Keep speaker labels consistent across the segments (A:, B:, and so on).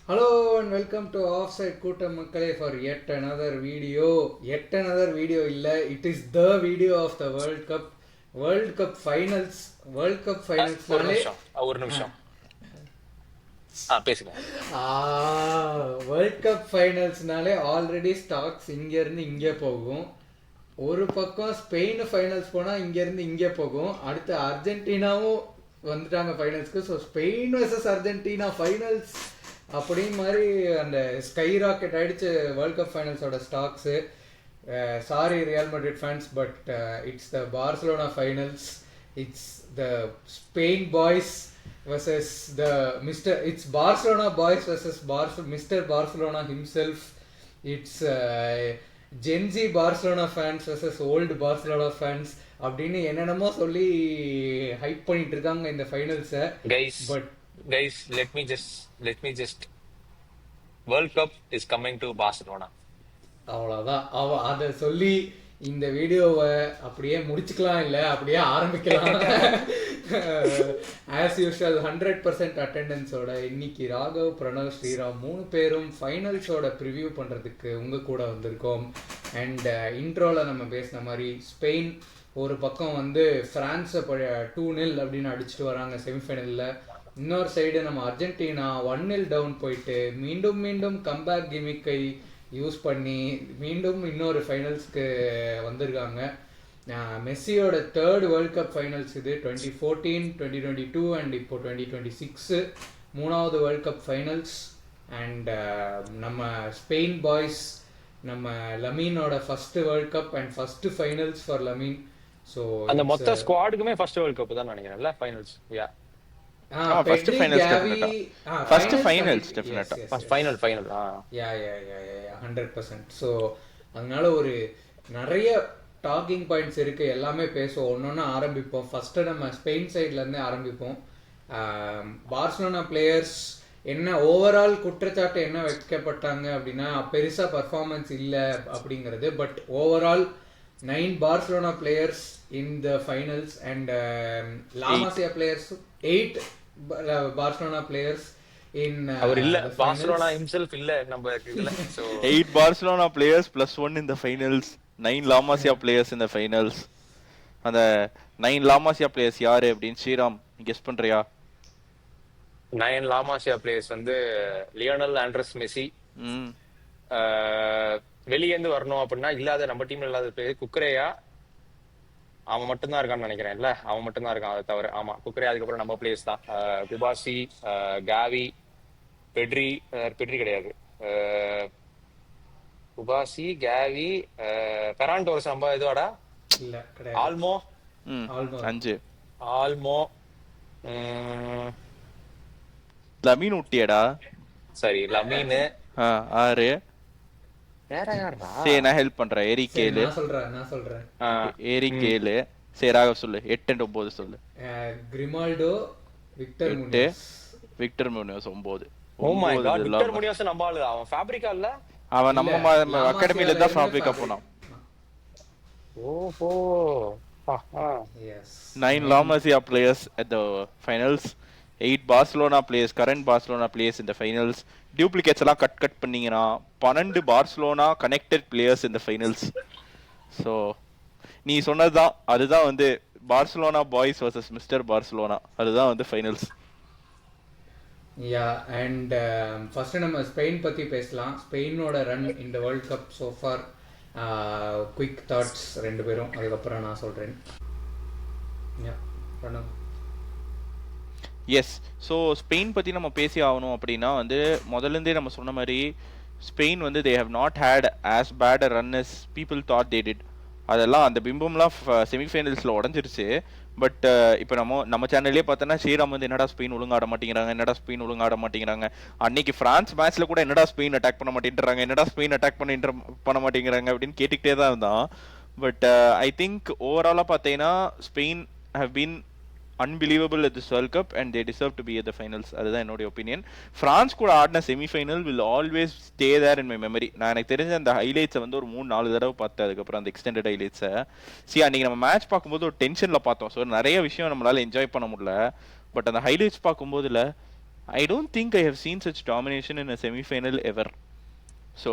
A: Hello and welcome to Offside Kootam Makkale for yet another video. Yet another video illa. It is the video of the World Cup. World Cup finals. World Cup finals
B: ஒரு
A: நாளே
B: நிமிஷம் ஒரு நிமிஷம் பேசுங்க.
A: World cup ஃபைனல்ஸ்னாலே already stocks இங்கேருந்து இங்கே போகும். ஒரு பக்கம் ஸ்பெயின் ஃபைனல்ஸ் போனால் இங்கேருந்து இங்கே போகும். அடுத்து அர்ஜென்டினாவும் வந்துட்டாங்க ஃபைனல்ஸ்க்கு. So Spain versus Argentina finals அப்படின்னு மாதிரி அந்த ஸ்கை ராக்கெட் ஆயிடுச்சு வேர்ல்ட் கப் ஃபைனல்ஸோட stocks. Sorry Real Madrid fans, but it's the Barcelona finals. It's the Spain boys versus the it's Barcelona boys versus Mr. Barcelona himself. It's Gen Z Barcelona fans versus old Barcelona fans அப்படின்னு என்னென்னமோ சொல்லி hype பண்ணிட்டு இருக்காங்க இந்த ஃபைனல்ஸை.
B: Guys let me just World Cup is coming to Barcelona.
A: அவ்வளோதான். அதை சொல்லி இந்த வீடியோவை அப்படியே முடிச்சுக்கலாம், இல்லை அப்படியே ஆரம்பிக்கலாம். ஆஸ் யூஷுவல் 100% அட்டெண்டன்ஸோட இன்னைக்கு ராகவ், பிரணவ், ஸ்ரீராம் 3 பேரும் ஃபைனல்ஸோட ப்ரிவியூ பண்ணுறதுக்கு உங்கள் கூட வந்திருக்கோம். அண்ட் இன்ட்ரோவில் நம்ம பேசின மாதிரி ஸ்பெயின் ஒரு பக்கம் வந்து ஃப்ரான்ஸை 2-0 அப்படின்னு அடிச்சுட்டு வராங்க செமிஃபைனலில். இன்னொரு சைடு நம்ம அர்ஜென்டினா 1-0 டவுன் போயிட்டு மீண்டும் மீண்டும் கம்பேக் கிமிக்கை யூஸ் பண்ணி மீண்டும் இன்னொரு ஃபைனல்ஸ்க்கு வந்திருக்காங்க. மெஸ்ஸியோட 3rd வேர்ல்ட் கப் ஃபைனல்ஸ் இது. 2014, 2022 அண்ட் இப்போ 2026 3வது வேர்ல்ட் கப் ஃபைனல்ஸ். அண்ட் நம்ம ஸ்பெயின் பாய்ஸ், நம்ம லமீனோட first world cup and first finals for Lamine. So
B: அந்த மொத்த ஸ்குவாடுக்குமே ஃபர்ஸ்ட் வேர்ல்ட் கப் தான் நினைக்கிறேன்ல finals. Yeah
C: first finals definitely. First finals definitely.
B: Final.
A: Yeah, 100%. So அதனால ஒரு நிறைய டாக்கிங் பாயிண்ட்ஸ் இருக்கு. எல்லாமே பேசுவோம், ஒன்னொன்னு ஆரம்பிப்போம். ஃபர்ஸ்ட் நம்ம ஸ்பெயின் சைட்ல இருந்தே ஆரம்பிப்போம். பார்சலோனா பிளேயர்ஸ் என்ன ஓவரால் குற்றச்சாட்டு என்ன வைக்கப்பட்டாங்க அப்படின்னா, பெருசா பர்ஃபார்மன்ஸ் இல்லை அப்படிங்கிறது. But overall 9 Barcelona players in the finals and La Masia players 8 Barcelona players in
B: our இல்ல, பார்சலோனா himself இல்ல நம்ம இதுல. So
C: 8 Barcelona players plus 1 in the finals, 9 La Masia players in the finals. அந்த 9 La Masia players யாரு அப்படின்னு Sriram guess பண்றியா?
B: 9 La Masia players வந்து Lionel Andres Messi. வெளியேந்து வரணும் அப்படின்னா இல்லாத நம்ம டீம்ல இல்லாத பிளேயர் குக்ரேயா, அவன் மட்டும்தான் இருக்கான்னு நினைக்கிறேன். இல்ல அவன் மட்டும்தான் இருக்கான், அதை தவிர. ஆமா, குக்ரே. அதுக்கப்புறம் நம்ம பிளேயர்ஸ் தான் குபாசி, காவி, பெட்ரி கிடையாது, குபாசி, காவி, பெரான் டோரஸ். நம்ம இதுவாடா
A: இல்ல
B: ஆல்மோ
C: 5
B: ஆல்மோ
C: லமீன் ஊட்டியடா.
B: சரி, லமீன்
C: 6.
B: வேற யாரா?
C: சரி, நான் ஹெல்ப் பண்றேன். எரிக் கேலு.
A: நான் சொல்றேன்.
C: எரிக் கேலு. சரி, ராகவ் சொல்லு. 8 and 9 சொல்லு.
A: Grimaldo, Victor
C: 8,
A: Munoz.
C: Victor Munoz 9.
B: Oh my God, Victor Munoz நம்ம ஆளு. அவன் ஃபேப்ரிக்கா இல்ல,
C: அவன் நம்ம அகாடமில தான் ஃபேப்ரிக்கா போனான்.
B: ஓஹோ.
A: Yes
C: 9 La Masia players at the finals, 8 Barcelona players, current Barcelona players in the finals. Duplicates எல்லாம் கட் பண்ணீங்கன்னா 12 Barcelona connected players in the finals. So நீ சொன்னதுதான், அதுதான் வந்து Barcelona boys versus mister Barcelona. அதுதான் வந்து ஃபைனல்ஸ்.
A: யா. அண்ட் ஃபர்ஸ்ட் நம்ம Spain பத்தி பேசலாம். ஸ்பெயினோட ரன் இந்த world cup so for. Quick thoughts 2 பேரும், அதுக்கப்புறம் நான் சொல்றேன்.
C: எஸ். ஸோ ஸ்பெயின் பற்றி நம்ம பேசி ஆகணும் அப்படின்னா வந்து முதல்லேருந்தே நம்ம சொன்ன மாதிரி ஸ்பெயின் வந்து they have not had as bad a run as people thought they did. அதெல்லாம் அந்த பிம்பம்லாம் செமிஃபைனல்ஸில் உடஞ்சிருச்சு. பட் இப்போ நம்ம சேனல்லே பார்த்தோன்னா ஸ்ரீராம் வந்து என்னடா ஸ்பெயின் ஒழுங்காட மாட்டேங்கிறாங்க. அன்னைக்கு ஃப்ரான்ஸ் மேட்ச்ல கூட என்னடா ஸ்பெயின் அட்டாக் பண்ண மாட்டேங்கிறாங்க அப்படின்னு கேட்டுக்கிட்டே தான் இருந்தான். பட் ஐ திங்க் ஓவராலாக பார்த்தீங்கன்னா Spain have been unbelievable at this World Cup and they deserve to be at the finals. அதுதான் என்னோட ஒப்பீனியன். பிரான்ஸ் கூட ஆடின semi-final will always stay there in my memory. நான் எனக்கு தெரிஞ்ச அந்த ஹைலைட்ஸை வந்து ஒரு 3-4 தடவை பார்த்தேன். அதுக்கப்புறம் அந்த எக்ஸ்டெண்டட் ஹைலைட்ஸை அன்னைக்கு நம்ம மேட்ச் பார்க்கும்போது ஒரு டென்ஷனில் பார்த்தோம். ஸோ நிறைய விஷயம் நம்மளால என்ஜாய் பண்ண முடியல. பட் அந்த highlights பார்க்கும்போதுல I don't think I have seen such domination in a semi-final ever. So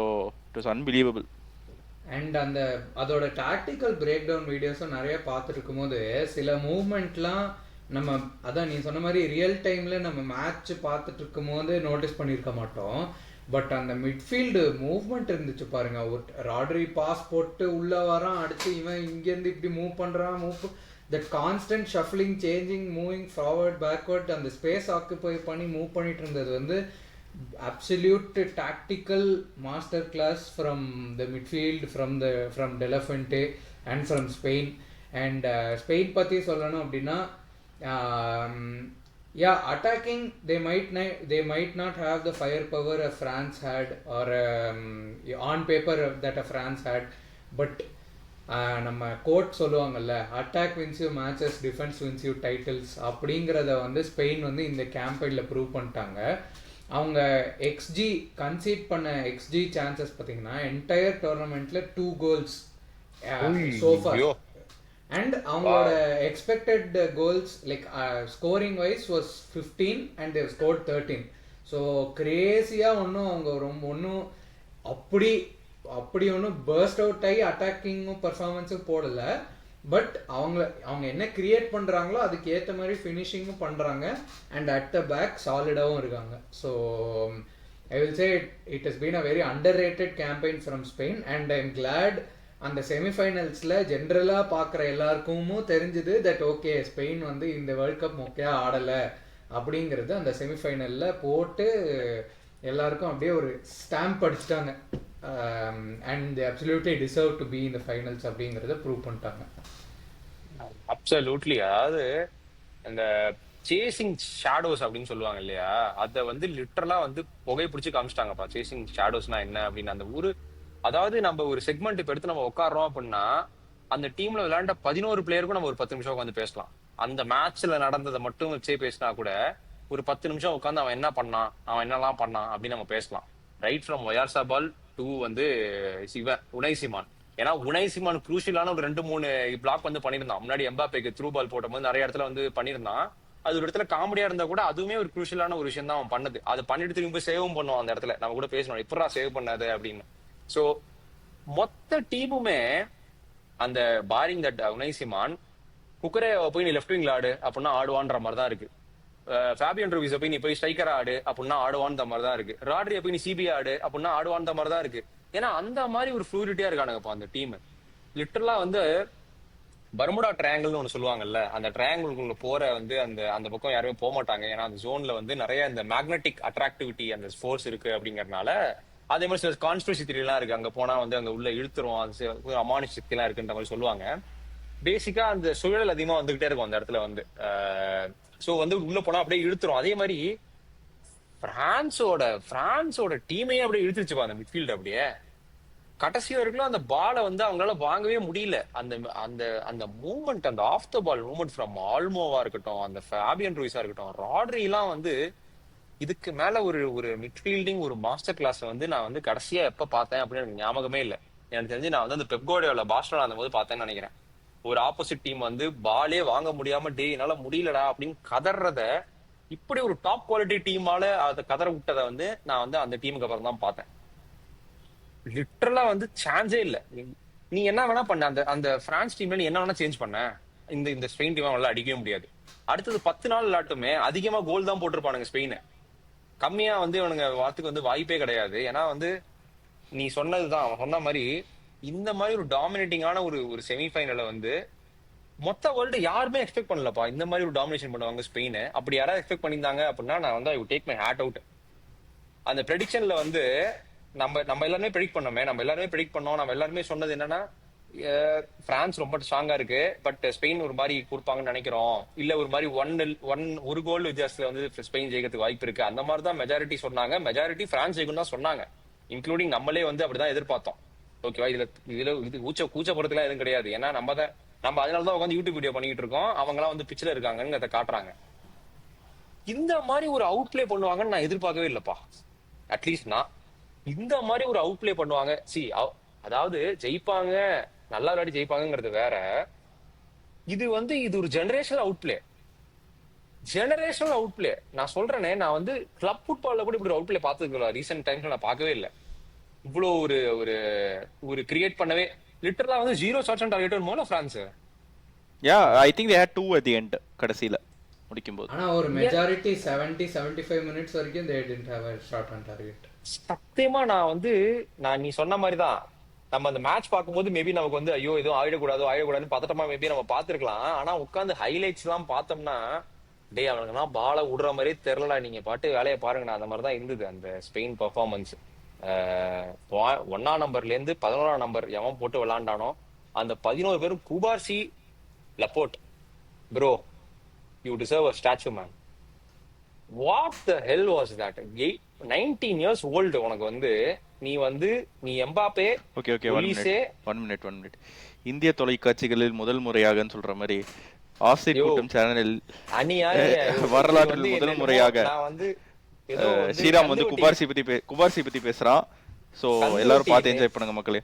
C: it was unbelievable.
A: And அதோட டாக்டிக்கல் பிரேக் டவுன் வீடியோஸும் நிறைய பார்த்துட்டு இருக்கும்போது சில மூவ்மெண்ட்லாம் நம்ம அதான் நீ சொன்ன மாதிரி ரியல் டைமில் நம்ம மேட்ச் பார்த்துட்டு இருக்கும்போது நோட்டீஸ் பண்ணியிருக்க மாட்டோம். பட் அந்த மிட்ஃபீல்டு மூவ்மெண்ட் இருந்துச்சு பாருங்க. ஒரு ராட்ரி பாஸ் போட்டு உள்ள வரான், அடிச்சு இவன் இங்கேருந்து இப்படி மூவ் பண்ணுறான், that constant shuffling, changing, moving forward backward, அந்த ஸ்பேஸ் ஆக்குபை பண்ணி மூவ் பண்ணிட்டு இருந்தது வந்து absolute tactical master class from the midfield, from De La Fuente and from Spain. And Spain பத்தி சொல்லணும் அப்படின்னா yeah, attacking they might not have the firepower a France had, or on paper that a France had, but நம்ம quote சொல்லுவாங்கல்ல, attack wins you matches, defence wins you titles அப்படிங்கிறத வந்து Spain வந்து இந்த கேம்பெயினில் ப்ரூவ் பண்ணிட்டாங்க. அவங்க எக்ஸ்ஜி கன்சீட் பண்ண எக்ஸ்ஜி சான்சஸ் பார்த்தீங்கன்னா என்டையர் டோர்னமெண்ட்ல 2 கோல்ஸ் சோஃபார். அண்ட் அவங்களோட expected goals like scoring wise was 15 and they scored 13. ஸோ கிரேசியாக ஒன்றும் அவங்க ஒன்றும் அப்படி ஒன்றும் பர்ஸ்ட் அவுட் ஆகி அட்டாக்கிங்கும் பர்ஃபார்மன்ஸும் போடலை. பட் அவங்க என்ன கிரியேட் பண்ணுறாங்களோ அதுக்கு ஏற்ற மாதிரி ஃபினிஷிங்கும் பண்ணுறாங்க. அண்ட் அட் த பேக் சாலிடாகவும் இருக்காங்க. So I will say it has been a very under rated campaign from Spain. And I am glad அந்த செமிஃபைனல்ஸில் ஜென்ரலாக பார்க்குற எல்லாருக்கும் தெரிஞ்சுது தட் ஓகே ஸ்பெயின் வந்து இந்த வேர்ல்ட் கப் மொக்கையாக ஆடலை அப்படிங்கிறது அந்த செமிஃபைனலில் போட்டு எல்லாருக்கும் அப்படியே ஒரு ஸ்டாம்ப் அடிச்சிட்டாங்க. And they absolutely deserve to be in the finals அப்படிங்கறத ப்ரூவ் பண்ணிட்டாங்க.
B: அப்சல்யூட்லி. அதாவது இந்த சேசிங் ஷேடோஸ் அப்படின்னு சொல்லுவாங்க இல்லையா, அதை வந்து லிட்டரலா வந்து புகை பிடிச்சி காமிச்சிட்டாங்கப்பா. சேசிங் ஷேடோஸ்னா என்ன அப்படின்னு அந்த அதாவது நம்ம ஒரு செக்மெண்ட் இப்ப எடுத்து நம்ம உட்காடுறோம் அப்படின்னா அந்த டீம்ல விளையாண்ட 11 பிளேயருக்கும் நம்ம ஒரு 10 நிமிஷம் உட்காந்து பேசலாம். அந்த மேட்ச்ல நடந்ததை மட்டும் வச்சே பேசினா கூட ஒரு 10 நிமிஷம் உட்காந்து அவன் என்ன பண்ணான், அவன் என்னெல்லாம் பண்ணான் அப்படின்னு நம்ம பேசலாம். ரைட் ஃப்ரம் ஒயார்சாபால் டு வந்து உனை சிமான். ஏன்னா உனை சிமான் குரூஷியலான ஒரு 2-3 பிளாக் வந்து பண்ணியிருந்தான். முன்னாடி எம்பாப்பேக்கு த்ரூ பால் போடும்போது நிறைய இடத்துல வந்து பண்ணியிருந்தான். அது ஒரு இடத்துல காமெடியா இருந்தா கூட அதுவுமே ஒரு குரூஷியலான ஒரு விஷயம் தான் அவன் பண்ணது. அதை பண்ணிட்டு திரும்பி சேவும் பண்ணுவான் அந்த இடத்துல. நம்ம கூட பேசணும் எப்படா சேவ் பண்ணாது அப்படின்னு. சோ மொத்த டீமுமே அந்த பாரிங் தட் உனை சிமான் குக்கரே போய் நீ லெஃப்ட் விங்ல ஆடு அப்படின்னா ஆடுவான்ற மாதிரி தான் இருக்கு. ஃபேபியன் ரூவிஸை போய் நீ போய் ஸ்ட்ரைக்கர் ஆடு அப்படின்னா ஆடுவான்ற மாதிரி தான் இருக்கு. ராட்ரியை போய் நீ சிபி ஆடு அப்படின்னா ஆடுவான்ற மாதிரி தான் இருக்கு. ஏன்னா அந்த மாதிரி ஒரு ஃப்ளூரிட்டியா இருக்கானுங்கப்பா அந்த டீம். லிட்டரலா வந்து பர்முடா ட்ரையாங்கிள்னு ஒன்று சொல்லுவாங்கல்ல, அந்த ட்ரையாங்கிள்குள்ள போற வந்து அந்த பக்கம் யாருமே போக மாட்டாங்க. ஏன்னா அந்த ஜோன்ல வந்து நிறைய இந்த மேக்னெட்டிக் அட்ராக்டிவிட்டி அந்த ஃபோர்ஸ் இருக்கு அப்படிங்கறதுனால. அதே மாதிரி சில கான்ஸ்பிரசி தியரி எல்லாம் இருக்கு, அங்க போனா வந்து அங்க உள்ள இழுத்துரும், அது அமானுஷ சக்தி எல்லாம் இருக்குன்ற மாதிரி சொல்லுவாங்க. பேசிக்கா அந்த சுழல் அதிகமா வந்துகிட்டே இருக்கும் அந்த இடத்துல வந்து. சோ வந்து உள்ள போனா அப்படியே இழுத்துரும். அதே மாதிரி பிரான்ஸோட டீமையே அப்படியே இழுத்துருச்சுப்பா அந்த மிட்ஃபீல்ட். அப்படியே கடைசி வரைக்கும் அந்த பாலை வந்து அவங்களால வாங்கவே முடியல. அந்த அந்த அந்த மூவ்மெண்ட், அந்த off the ball movement from ஆல்மோவா இருக்கட்டும், அந்த ஃபேபியன் ரூயிஸா இருக்கட்டும், ராட்ரி எல்லாம் வந்து இதுக்கு மேல ஒரு மிட்ஃபீல்டிங் ஒரு மாஸ்டர் கிளாஸ் வந்து நான் வந்து கடைசியா எப்ப பார்த்தேன் அப்படின்னு எனக்கு ஞாபகமே இல்லை. எனக்கு தெரிஞ்சு நான் வந்து அந்த பெப் கார்டியோலா பார்சலோனா அந்த போது பார்த்தேன்னு நினைக்கிறேன். ஒரு ஆப்போசிட் டீம் வந்து பாலே வாங்க முடியாம டே என்னால முடியலடா அப்படின்னு கதறத, இப்படி ஒரு டாப் குவாலிட்டி டீமால அதை கதற விட்டதை வந்து நான் வந்து அந்த டீமுக்கு அப்புறம் தான் பார்த்தேன். லிட்டரலா வந்து சான்ஸே இல்ல. நீ என்ன வேணா பண்ண, அந்த பிரான்ஸ் டீம்ல நீ என்ன வேணா சேஞ்ச் பண்ண, இந்த ஸ்பெயின் டீம் அவங்களால அடிக்கவே முடியாது. அடுத்தது 10 நாள் விளையாட்டுமே அதிகமா கோல் தான் போட்டிருப்பானுங்க ஸ்பெயின். கம்மியா வந்து இவனுங்க வாத்துக்கு வந்து வாய்ப்பே கிடையாது. ஏன்னா வந்து நீ சொன்னதுதான், அவன் சொன்ன மாதிரி இந்த மாதிரி ஒரு டாமினேட்டிங்கான ஒரு செமிஃபைனல வந்து மொத்த வேர்ல்டு யாருமே எக்ஸ்பெக்ட் பண்ணலப்பா இந்த மாதிரி ஒரு டாமினேஷன் பண்ணுவாங்க ஸ்பெயின். அப்படி யாராவது எக்ஸ்பெக்ட் பண்ணியிருந்தாங்க அப்படின்னா நான் வந்து I would take my hat out. அந்த ப்ரெடிக்ஷன்ல வந்து நம்ம எல்லாருமே ப்ரெடிக்ட் பண்ணோமே, நம்ம எல்லாருமே சொன்னது என்னன்னா பிரான்ஸ் ரொம்ப ஸ்ட்ராங்கா இருக்கு, பட் ஸ்பெயின் ஒரு மாதிரி கொடுப்பாங்கன்னு நினைக்கிறோம், இல்ல ஒரு மாதிரி ஒரு கோல் வித்தியாசத்துல வந்து ஸ்பெயின் ஜெயிக்கிறதுக்கு வாய்ப்பு இருக்கு, அந்த மாதிரி தான் மெஜாரிட்டி சொன்னாங்க. மெஜாரிட்டி பிரான்ஸ் ஜெயிக்கும் தான் சொன்னாங்க, இன்க்ளூடிங் நம்மளே வந்து அப்படிதான் எதிர்பார்த்தோம். ஓகேவா, இது கூச்சப்படுறதுலாம் எதுவும் கிடையாது. ஏன்னா நம்ம அதனாலதான் உட்காந்து யூடியூப் வீடியோ பண்ணிட்டு இருக்கோம், அவங்க எல்லாம் வந்து பிச்சில் இருக்காங்கன்னு அதை காட்டுறாங்க. இந்த மாதிரி ஒரு அவுட் பிளே பண்ணுவாங்கன்னு நான் எதிர்பார்க்கவே இல்லப்பா. அட்லீஸ்ட் நான் இந்த மாதிரி ஒரு அவுட் பிளே பண்ணுவாங்க. அதாவது ஜெயிப்பாங்க, நல்லா விளையாடி ஜெயிப்பாங்கிறது வேற, இது ஒரு generational out play. Generational out play. நான் சொல்றேனே, நான் வந்து கிளப் ஃபுட்பால்ல கூட இப்படி அவுட் பிளே பார்த்ததுல ரீசெண்ட் டைம்ஸ்ல நான் பார்க்கவே இல்லை. இவ்வளோ ஒரு ஒரு ஒரு கிரியேட் பண்ணவே லிட்டரலா வந்து 0 ஷாட்ஸ் ஆன் டார்கெட் மோல France.
C: Yeah I think they had 2 at the end கடைசில முடிக்கும்போது.
A: ஆனா ஒரு மெஜாரிட்டி 70-75 மினிட்ஸ் வரைக்கும் they didn't have a shot on target.
B: சத்தியமா நான் நீ சொன்ன மாதிரி தான். நம்ம அந்த மேட்ச் பார்க்கும்போது மேபி நமக்கு வந்து ஐயோ எதுவும் ஆயிடக்கூடாதுன்னு பதட்டமா மேபி நம்ம பாத்துருக்கலாம். ஆனா உட்காந்து ஹைலைட்ஸ் எல்லாம் பார்த்தோம்னா டே அவனுக்குலாம் பால விடுற மாதிரியே தெரியல, நீங்க பாட்டு வேலையை பாருங்கண்ணா. அந்த மாதிரிதான் இருந்தது அந்த ஸ்பெயின் பெர்ஃபார்மன்ஸ். 1ஆம் நம்பர்ல இருந்து 11ஆம் நம்பர் எவன் போட்டு விளையாண்டானோ அந்த 11 பேரும் Cubarsi, Laporte, bro you deserve a statue man. What the hell was that? 19 years old உனக்கு வந்து நீ எம்பாப்பே.
C: Okay one minute. இந்திய தொலைக்காட்சிகளில் முதல் முறையாகன்னு சொல்ற மாதிரி ஆஃப்சைட் கூட்டம் சேனலில் வரலாற்றில் முதல் முறையாக ஸ்ரீராம் வந்து குபார்சி பத்தி பேசுறான். சோ எல்லாரும் பார்த்து என்ஜாய் பண்ணுங்க மக்களே.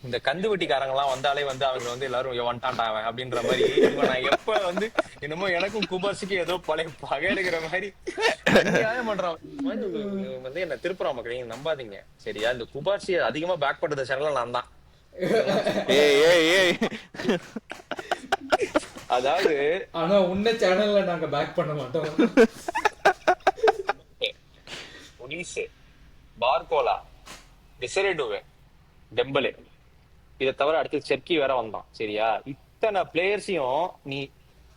B: இந்த கந்து வெட்டிக்காரங்க எல்லாம் வந்தாலே வந்து அவங்க வந்து எல்லாரும் வந்துட்டான் அப்படின்ற மாதிரி நான் எப்ப வந்து என்னமோ எனக்கும் குபார்சிக்கு ஏதோ பழைய பகை எடுக்கிற மாதிரி பண்றான் வந்து என்ன திருப்புறான். மக்களே நம்பாதீங்க சரியா? இந்த குபார்சி அதிகமா பேக் பண்றது சேனல் நான் தான். அதாவது
A: ஆனா உன்ன சேனல்ல நாங்க பேக் பண்ண மாட்டோம்.
B: ஒலிசே, பார்கோலா, டெசரேடோவே, டெம்பலே, இதை தவிர அடுத்து செர்க்கி வேற வந்தான் சரியா? இத்தனை பிளேயர்ஸையும் நீ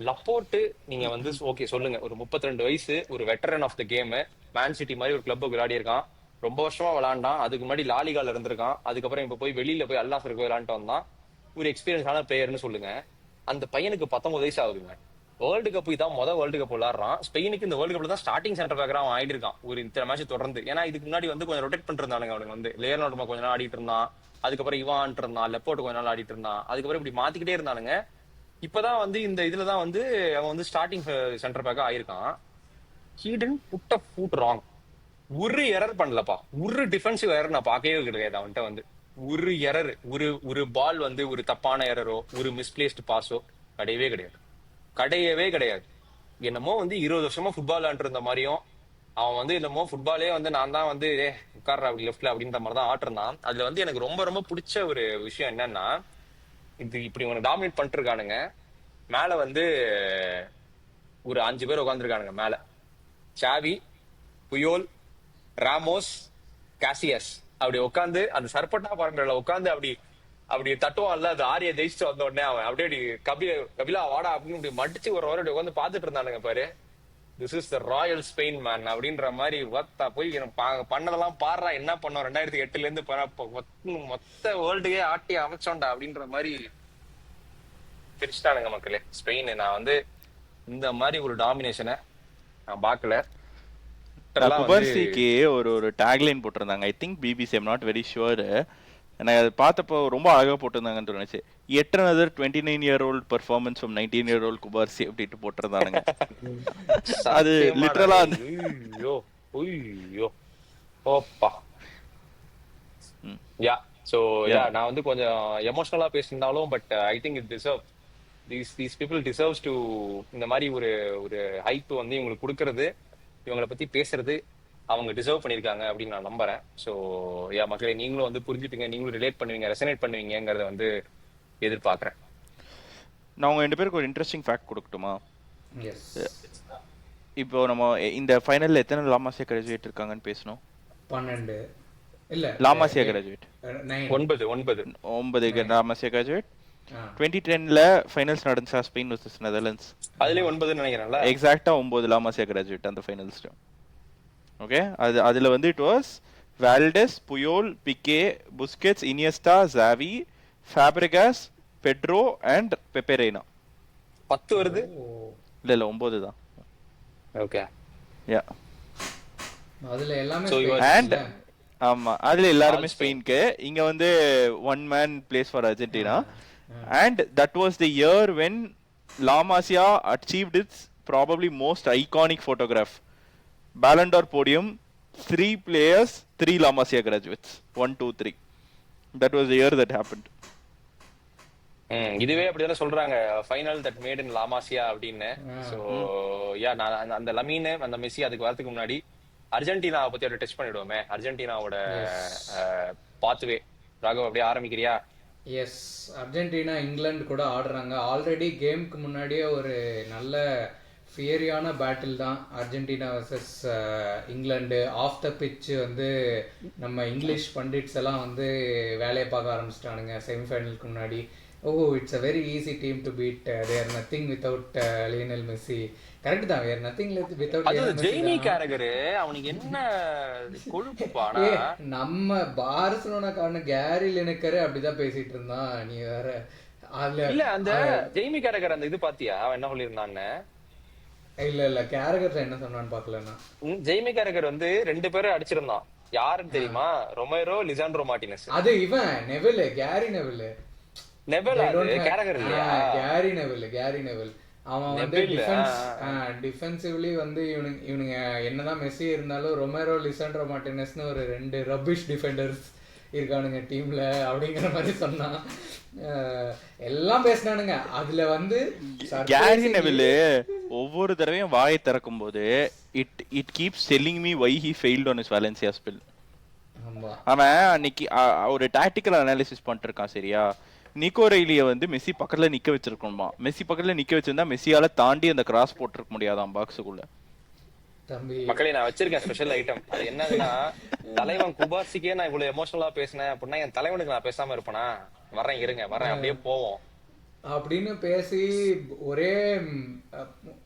B: லப்போர்ட் நீங்க வந்து ஓகே சொல்லுங்க, ஒரு 32 வயசு, ஒரு veteran of the game, Man City மாதிரி ஒரு கிளப்புக்கு விளையாடி இருக்கான், ரொம்ப வருஷமா விளையாண்டான், அதுக்கு முன்னாடி லாலிகால இருந்திருக்கான், அதுக்கப்புறம் இப்ப போய் வெளியில போய் அல்லாஃபருக்கு விளையாண்டு வந்தான், ஒரு எக்ஸ்பீரியன்ஸான பிளேயர்னு சொல்லுங்க. அந்த பையனுக்கு 19 வயசு ஆகுதுங்க. வேர்ல்டு கப் இதான் வேர்ல்டு கப் விளையாடுறான். ஸ்பெயினுக்கு இந்த வேர்ல்டு கப்ல தான் ஸ்டார்டிங் சென்டர் பேக்கரா அவன் ஆயிட்டு இருக்கான் ஒரு இத்தனை மேட்ச் தொடர்ந்து. ஏன்னா இதுக்கு முன்னாடி வந்து கொஞ்சம் ரொட்டேட் பண்ணிட்டு இருந்தானுங்க அவனுக்கு வந்து. லேயர்னோட கொஞ்ச நாள் ஆடிட்டு இருந்தான், அதுக்கப்புறம் இவான் இருந்தான், லெப்போர்ட் கொஞ்ச நாள் ஆடிட்டு இருந்தான், அதுக்கப்புறம் இப்படி மாத்திக்கிட்டே இருந்தானுங்க. இப்பதான் வந்து இந்த இதுலதான் வந்து அவன் வந்து ஸ்டார்டிங் சென்டர் பேக்கா ஆயிருக்கான். He didn't put a foot wrong. ஒரு எரர் பண்ணலப்பா, ஒரு டிஃபென்சிவ் எரர் நான் பார்க்கவே கிடையாது அவன்கிட்ட வந்து. ஒரு எரர், ஒரு பால் வந்து ஒரு தப்பான எரரோ ஒரு மிஸ்பிளேஸ்ட் பாஸோ கிடையவே கிடையாது. என்னமோ வந்து 20 வருஷமா ஃபுட்பால் விளையாண்டு இருந்த மாதிரியும் அவன் வந்து என்னமோ ஃபுட்பாலே வந்து நான் தான் வந்து உட்கார்ற அப்படி லெஃப்ட்ல அப்படின்ற மாதிரி தான் ஆட்டிருந்தான். அதுல வந்து எனக்கு ரொம்ப ரொம்ப பிடிச்ச ஒரு விஷயம் என்னன்னா, இது இப்படி உனக்கு டாமினேட் பண்ணிட்டு இருக்கானுங்க. மேல வந்து ஒரு 5 பேர் உட்காந்துருக்கானுங்க மேல. சாவி, புயோல், ராமோஸ், காசியஸ் அப்படி உட்காந்து அந்த சர்பட்டா பரம்பரையில உட்காந்து அப்படி தட்டுவான்ல, அது ஆரிய ஜெயிச்சுட்டு வந்த உடனே அவன் அப்படியே கபிலா வாடா அப்படின்னு இப்படி மடிச்சு ஒரு வாரம் உட்காந்து பாத்துட்டு இருந்தானுங்க பாரு. This is the royal Spain man அப்படின்ற மாதிரி போய் பண்ணதெல்லாம் பாடுறா என்ன பண்ணோம் 2008 இருந்து மொத்த வேர்ல்டுக்கே ஆட்டி அமைச்சோண்டா அப்படின்ற மாதிரி பிரிச்சுட்டானுங்க மக்களே ஸ்பெயின். நான் வந்து இந்த மாதிரி ஒரு டாமினேஷனை நான் பார்க்கல.
C: குபார்சிக்கு ஒரு டேக்லைன் போட்டிருந்தாங்க. I think BBC, I'm not very sure. எனக்கு அது பார்த்தப்போ ரொம்ப அழகா போட்டிருந்தாங்கன்னு தோணுச்சு. yet another 29-year-old performance from 19-year-old குபார்சி அப்படின்ட்டு போட்டிருந்தானுங்க. அது லிட்டரலா
B: ஓப்பா யா. சோ யா நான் வந்து கொஞ்சம் எமோஷனலா பேசியிருந்தாலும் but I think it deserve these people deserves to இந்த மாதிரி ஒரு ஹைப் வந்து இவங்களுக்கு கொடுக்கறது, இவங்களை பத்தி பேசுறது அவங்க டிசர்வ் பண்ணிருக்காங்க அப்படின்னு நான் நம்புறேன். ஸோ யா மக்களே, நீங்களும் வந்து புரிஞ்சுப்பீங்க, நீங்களும் ரிலேட் பண்ணுவீங்க, ரெசனேட் பண்ணுவீங்கிறத வந்து எதிர்பார்க்கறேன்.
C: நான் உங்க 2 பேருக்கு ஒரு இன்ட்ரெஸ்டிங் ஃபேக்ட் கொடுக்கட்டுமா? இப்போ நம்ம இந்த ஃபைனல்ல எத்தனை லாமாசியா கிராஜுவேட் இருக்காங்கன்னு பேசணும்.
A: 12 இல்ல
C: லாமாசியா கிராஜுவேட் 9 லாமாசியா கிராஜுவேட். 2010ல ஃபைனல்ஸ் நடந்துச்சா ஸ்பெயின் வர்சஸ் நெதர்லாண்ட்ஸ்,
B: அதுலயே 9 நினைக்கிறேன்ல.
C: எக்ஸாக்ட்டா 9 லாமாசியா கிராஜுவேட் அந்த ஃபைனல்ஸ். ஓகே, அதுல வந்து it was Valdes, Puyol, Pique, Busquets, Iniesta, Xavi, Fabregas, Pedro and Pepe Reina.
B: 10 வருது
C: இல்ல 9 தான்.
B: ஓகே
C: யா,
A: அதுல எல்லாமே
C: அண்ட் ஆமா அதுல எல்லாரும் ஸ்பெயினுக்கு. இங்க வந்து one man place for Argentina. And that was the year when La Masia achieved its probably most iconic photograph. Ballon d'Or podium, 3 players, 3 La Masia graduates. 1, 2, 3. That was the year that happened.
B: இதுவே அப்படிதானே சொல்றாங்க, final that made in La Masia அப்படின்னு. So yeah, நான் அந்த Lamine அந்த Messi அதுக்கு வரதுக்கு முன்னாடி அர்ஜென்டினாவை பத்தி ஒரு டச் பண்ணிடுவோமே. அர்ஜென்டினாவோட
A: எஸ்
B: பாத்வே. ராகவ் அப்படியே ஆரம்பிக்கிறியா?
A: எஸ் அர்ஜென்டினா இங்கிலாந்து கூட ஆடுறாங்க. ஆல்ரெடி கேமுக்கு முன்னாடியே ஒரு நல்ல ஃபியரியான பேட்டில் தான் Argentina versus England. Off the pitch வந்து நம்ம இங்கிலீஷ் பண்டிட்ஸ் எல்லாம் வந்து வேலையை பார்க்க ஆரம்பிச்சிட்டானுங்க செமிஃபைனலுக்கு முன்னாடி. Oh it's a very easy team to beat, they're nothing without Lionel Messi. Correct தான், வேர் நத்திங் வித்தவுட்
B: அது
A: லியோனல் மெஸ்ஸி
B: ஜெய்மி
A: தான்.
B: கேரகரு அவனுக்கு என்ன கொழுப்புப்பானா.
A: ஏ நம்ம பார்சலோனாக்கான கேரி லினக்கர் அப்படிதான் பேசிட்டு இருந்தான், நீ வேற. அதுல
B: இல்ல அந்த ஜெய்மி கேரகர் அந்த இது பாத்தியா அவன் என்ன சொல்லியிருந்தான்னு?
A: இல்ல கேரகர் என்ன சொன்னான்னு பாக்கலன்னா.
B: ஜெய்மி கேரகர் வந்து 2 பேரும் அடிச்சிருந்தான். யாருன்னு தெரியுமா? Romero, Lisandro Martinez.
A: அது இவன் நெவில், கேரி நெவில்.
B: நெபல் அது கேரகர் இல்லையா?
A: கேரி நெவில் அவன் வந்து
B: நெபில்.
A: டிஃபென்சிவ்லி வந்து இவனுங்க என்னதான் மெஸ்ஸி இருந்தாலும் ரொமேரோ, லிசாண்ட்ரோ மார்டினஸ்னு ஒரு 2 ரப்பிஷ் டிஃபெண்டர்ஸ் இருக்கானுங்க டீம்ல அப்படிங்கிற மாதிரி சொன்னான். எல்லாம் பேசினானுங்க. அதுல வந்து
C: கேரி நெவில் ஒவ்வொரு தடவையும் வாயை திறக்கும் போது it keeps telling me why he failed on his Valencia spell.
A: ஆமா
C: அவன் அன்னைக்கு ஒரு டாக்டிக்கல் அனாலிசிஸ் பண்ணிட்டு இருக்கான் சரியா. நிக்கோ ரெய்லிய வந்து மெஸ்ஸி பக்கத்துல நிக்க வச்சிருக்கணுமா, மெஸ்ஸி பக்கத்துல நிக்க வச்சிருந்தா மெஸ்ஸியால தாண்டி அந்த கிராஸ் போட்டிருக்க முடியாதாம் பாக்ஸுக்குள்ள.
A: தம்பி
B: மக்களே நான் வச்சிருக்கேன் ஸ்பெஷல் ஐட்டம். அது என்னதுன்னா, தலைவன் குபாசிக்கே நான் இவ்வளவு எமோஷனலா பேசினேன் அப்படின்னா என் தலைவனுக்கு நான் பேசாம இருப்பேனா? வரேன் இருங்க, வரேன் அப்படியே போவோம்
A: அப்படின்னு பேசி ஒரே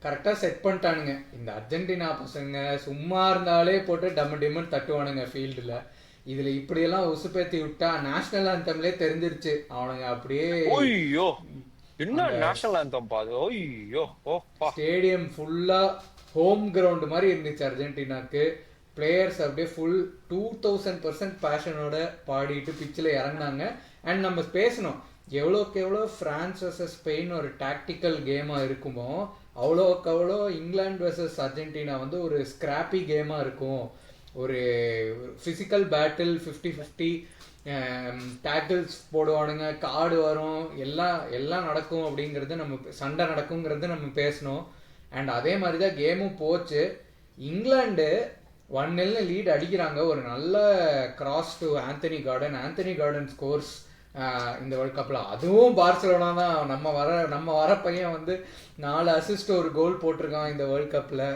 A: கரெக்டா செட் பண்ணிட்டானுங்க. இந்த அர்ஜென்டினா பசங்க சும்மா இருந்தாலே போட்டு டம்மு டிம்முன்னு தட்டுவானுங்க ஃபீல்டுல. இதுல இப்படியெல்லாம் உசுப்பேத்தி விட்டா நேஷனல் ஆந்தம்லயே தெரிஞ்சிருச்சு அவனுங்க அப்படியே.
B: ஐயோ என்ன நேஷனல் ஆந்தம் பாது. ஐயோ
A: ஸ்டேடியம் ஃபுல்லா ஹோம் கிரவுண்ட் மாதிரி இருந்துச்சு அர்ஜென்டினாக்கு. பிளேயர்ஸ் அப்படியே ஃபுல் 2000% பேஷனோட பாடிட்டு பிச்சில் இறங்கினாங்க. அண்ட் நம்ம பேசணும், எவ்வளோக்கு எவ்வளோ ஃப்ரான்ஸ் வர்சஸ் ஸ்பெயின் ஒரு டாக்டிக்கல் கேமாக இருக்குமோ அவ்வளோக்கு அவ்வளோ இங்கிலாந்து வர்சஸ் அர்ஜென்டினா வந்து ஒரு ஸ்கிராப்பி கேமாக இருக்கும். ஒரு ஃபிசிக்கல் பேட்டில் 50-50 டேக்கிள்ஸ் போடுவானுங்க, கார்டு வரும், எல்லாம் நடக்கும் அப்படிங்கிறது நம்ம சண்டை நடக்குங்கிறது நம்ம பேசணும். அண்ட் அதே மாதிரி தான் கேமும் போச்சு. இங்கிலாந்து 1-0 லீட் அடிக்கிறாங்க. ஒரு நல்ல cross to Anthony Gordon scores இந்த வேர்ல்ட் கப்பில். அதுவும் பார்சலோனா தான். நம்ம வர பையன் வந்து 4 அசிஸ்ட் ஒரு கோல் போட்டிருக்கான் இந்த வேர்ல்ட் கப்பில்.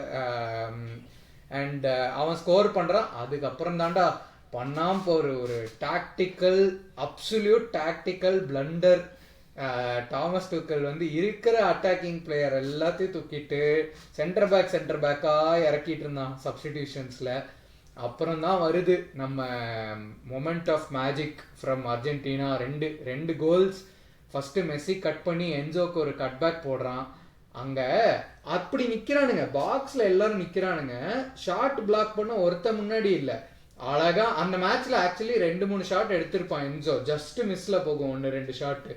A: அண்ட் அவன் ஸ்கோர் பண்ணுறான். அதுக்கப்புறம் தாண்டா பண்ணாம ஒரு tactical absolute tactical blunder. Thomas Tuchel வந்து இருக்கிற அட்டாக்கிங் பிளேயர் எல்லாத்தையும் தூக்கிட்டு சென்டர் பேக்காக இறக்கிட்டு இருந்தான் சப்ஸ்டிடியூஷன்ஸில். அப்புறம் தான் வருது நம்ம moment of magic from Argentina. ரெண்டு கோல்ஸ். ஃபர்ஸ்ட் மெஸ்ஸி கட் பண்ணி என்ஜோக்கு ஒரு கட் பேக் போடுறான். அங்க அப்படி நிக்கிறானுங்க, பாக்ஸ்ல எல்லாரும் நிக்கிறானுங்க. ஷாட் பிளாக் பண்ண ஒருத்த முன்னாடி இல்ல. அழகா அந்த மேட்ச்ல ஆக்சுவலி 2-3 ஷாட் எடுத்திருப்பான் என்ஜோ. ஜஸ்ட் மிஸ்ல போகும் 1-2 ஷாட்.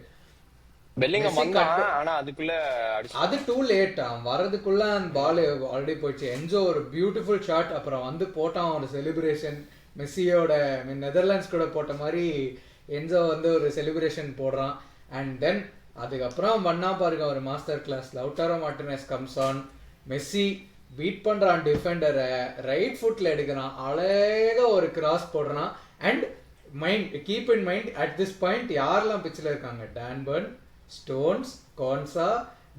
B: பெல்லிங்ஹாம் வந்தான், ஆனா அதுக்குள்ள
A: அது டூ லேட். அவன் வர்றதுக்குள்ள அந்த பால் ஆல்ரெடி போயிடுச்சு. என்ஜோ ஒரு பியூட்டிஃபுல் ஷாட் அப்புறம் வந்து போட்டான் ஒரு செலிப்ரேஷன். மெஸ்ஸியோட நெதர்லாண்ட்ஸ் கூட போட்ட மாதிரி என்ஜோ வந்து ஒரு செலிப்ரேஷன் போடுறான். அண்ட் தென் அதுக்கப்புறம் பண்ணா பாருங்க ஒரு master class. Lautaro Martinez comes on. Messi beat பண்றான் டிஃபெண்டரை, ரைட் ஃபுட்ல எடுக்கிறான், அழகா ஒரு கிராஸ் போடுறான். And keep in mind at this point யாரெல்லாம் பிச்சில் இருக்காங்க? Dan Burn, Stones, Konsa,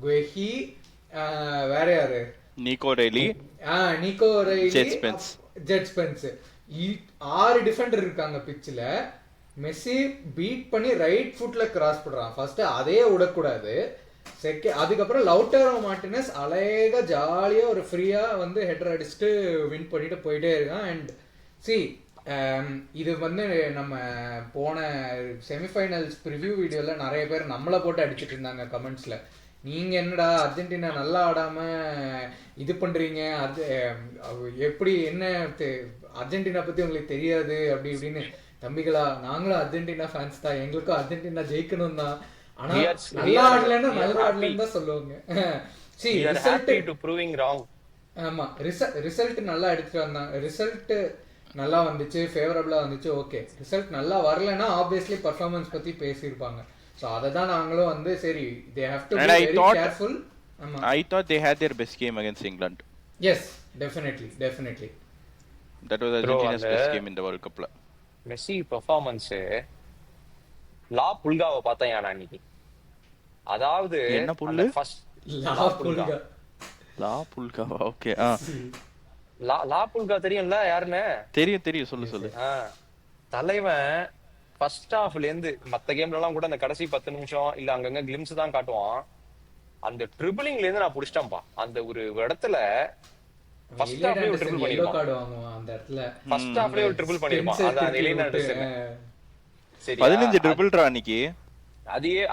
A: Guehi, வேற யாரு?
C: Nico Reilly,
A: Jed Spence. 6 defender இருக்காங்க பிச்சில். மெஸ்ஸி பீட் பண்ணி ரைட் ஃபுட்ல கிராஸ் பண்றான். ஃபர்ஸ்ட் அதே விடக்கூடாது. அதுக்கப்புறம் லவுட்டாரோ மார்டினஸ் அழகா ஜாலியா ஒரு ஃப்ரீயா வந்து ஹெட்டர் அடிச்சுட்டு வின் பண்ணிட்டு போயிட்டே இருக்கான். அண்ட் சி இது வந்து நம்ம போன செமிஃபைனல்ஸ் ப்ரிவியூ வீடியோல நிறைய பேர் நம்மளை போட்டு அடிச்சுட்டு இருந்தாங்க கமெண்ட்ஸ்ல. நீங்க என்னடா அர்ஜென்டினா நல்லா ஆடாம இது பண்றீங்க, அது எப்படி என்ன அர்ஜென்டினா பத்தி உங்களுக்கு தெரியாது அப்படி இப்படின்னு. தம்பிகளா, நாங்களும் அர்ஜென்டினா ஃபேன்ஸ் தான், எங்களுக்கும் அர்ஜென்டினா ஜெயிக்கணும் தான். ஆனா நல்லா ஆடலன்னா நல்லா ஆடலன்னு தான் சொல்லுவாங்க. ஆமா, ரிசல்ட் நல்லா எடுத்துட்டு வந்தாங்க. ரிசல்ட் நல்லா வந்துச்சு, ஃபேவரபிளா வந்துச்சு. ஓகே, ரிசல்ட் நல்லா வரலன்னா ஆப்வியஸ்லி பர்ஃபார்மன்ஸ் பத்தி பேசியிருப்பாங்க. ஸோ அதை தான் நாங்களும் வந்து சரி they have to be
C: And I
A: very
C: thought
A: careful. ஆமா.
C: I thought they had their best game against England.
A: Yes, definitely.
C: That was
B: bro
C: Argentina's
B: அந்த
C: best game in the World Cup.
B: Messi performance La புல்காவை பார்த்தேன் நான் அன்னைக்கு. அதாவது
C: என்ன புல்லு?
A: La Pulga.
C: La புல்காவா? ஓகே.
B: லா புல்கா தெரியும்ல யாருன்னு?
C: தெரியும் சொல்லு.
B: தலைவன் ஃபர்ஸ்ட் ஹாஃப்ல இருந்து மத்த கேம்ல எல்லாம் கூட அந்த கடைசி 10 நிமிஷம் இல்ல அங்கங்க கிளிம்ஸ் தான் காட்டுவான். அந்த ட்ரிபிளிங்ல இருந்து நான் புடிச்சிட்டேன்ப்பா. அந்த ஒரு இடத்துல ஃபர்ஸ்ட் ஹாஃப்லயே ஒரு ட்ரிபிள்
A: எல்லோ
B: பண்ணிருப்பான்.
A: கார்டு வாங்குவான் அந்த இடத்துல.
B: ஃபர்ஸ்ட் ஹாஃப்லயே ஒரு ட்ரிபிள் பண்ணிருப்பான். அதான் எலினா ஆண்டர்சன். சரி
C: 15 ட்ரிபிள்ரா அன்னைக்கு.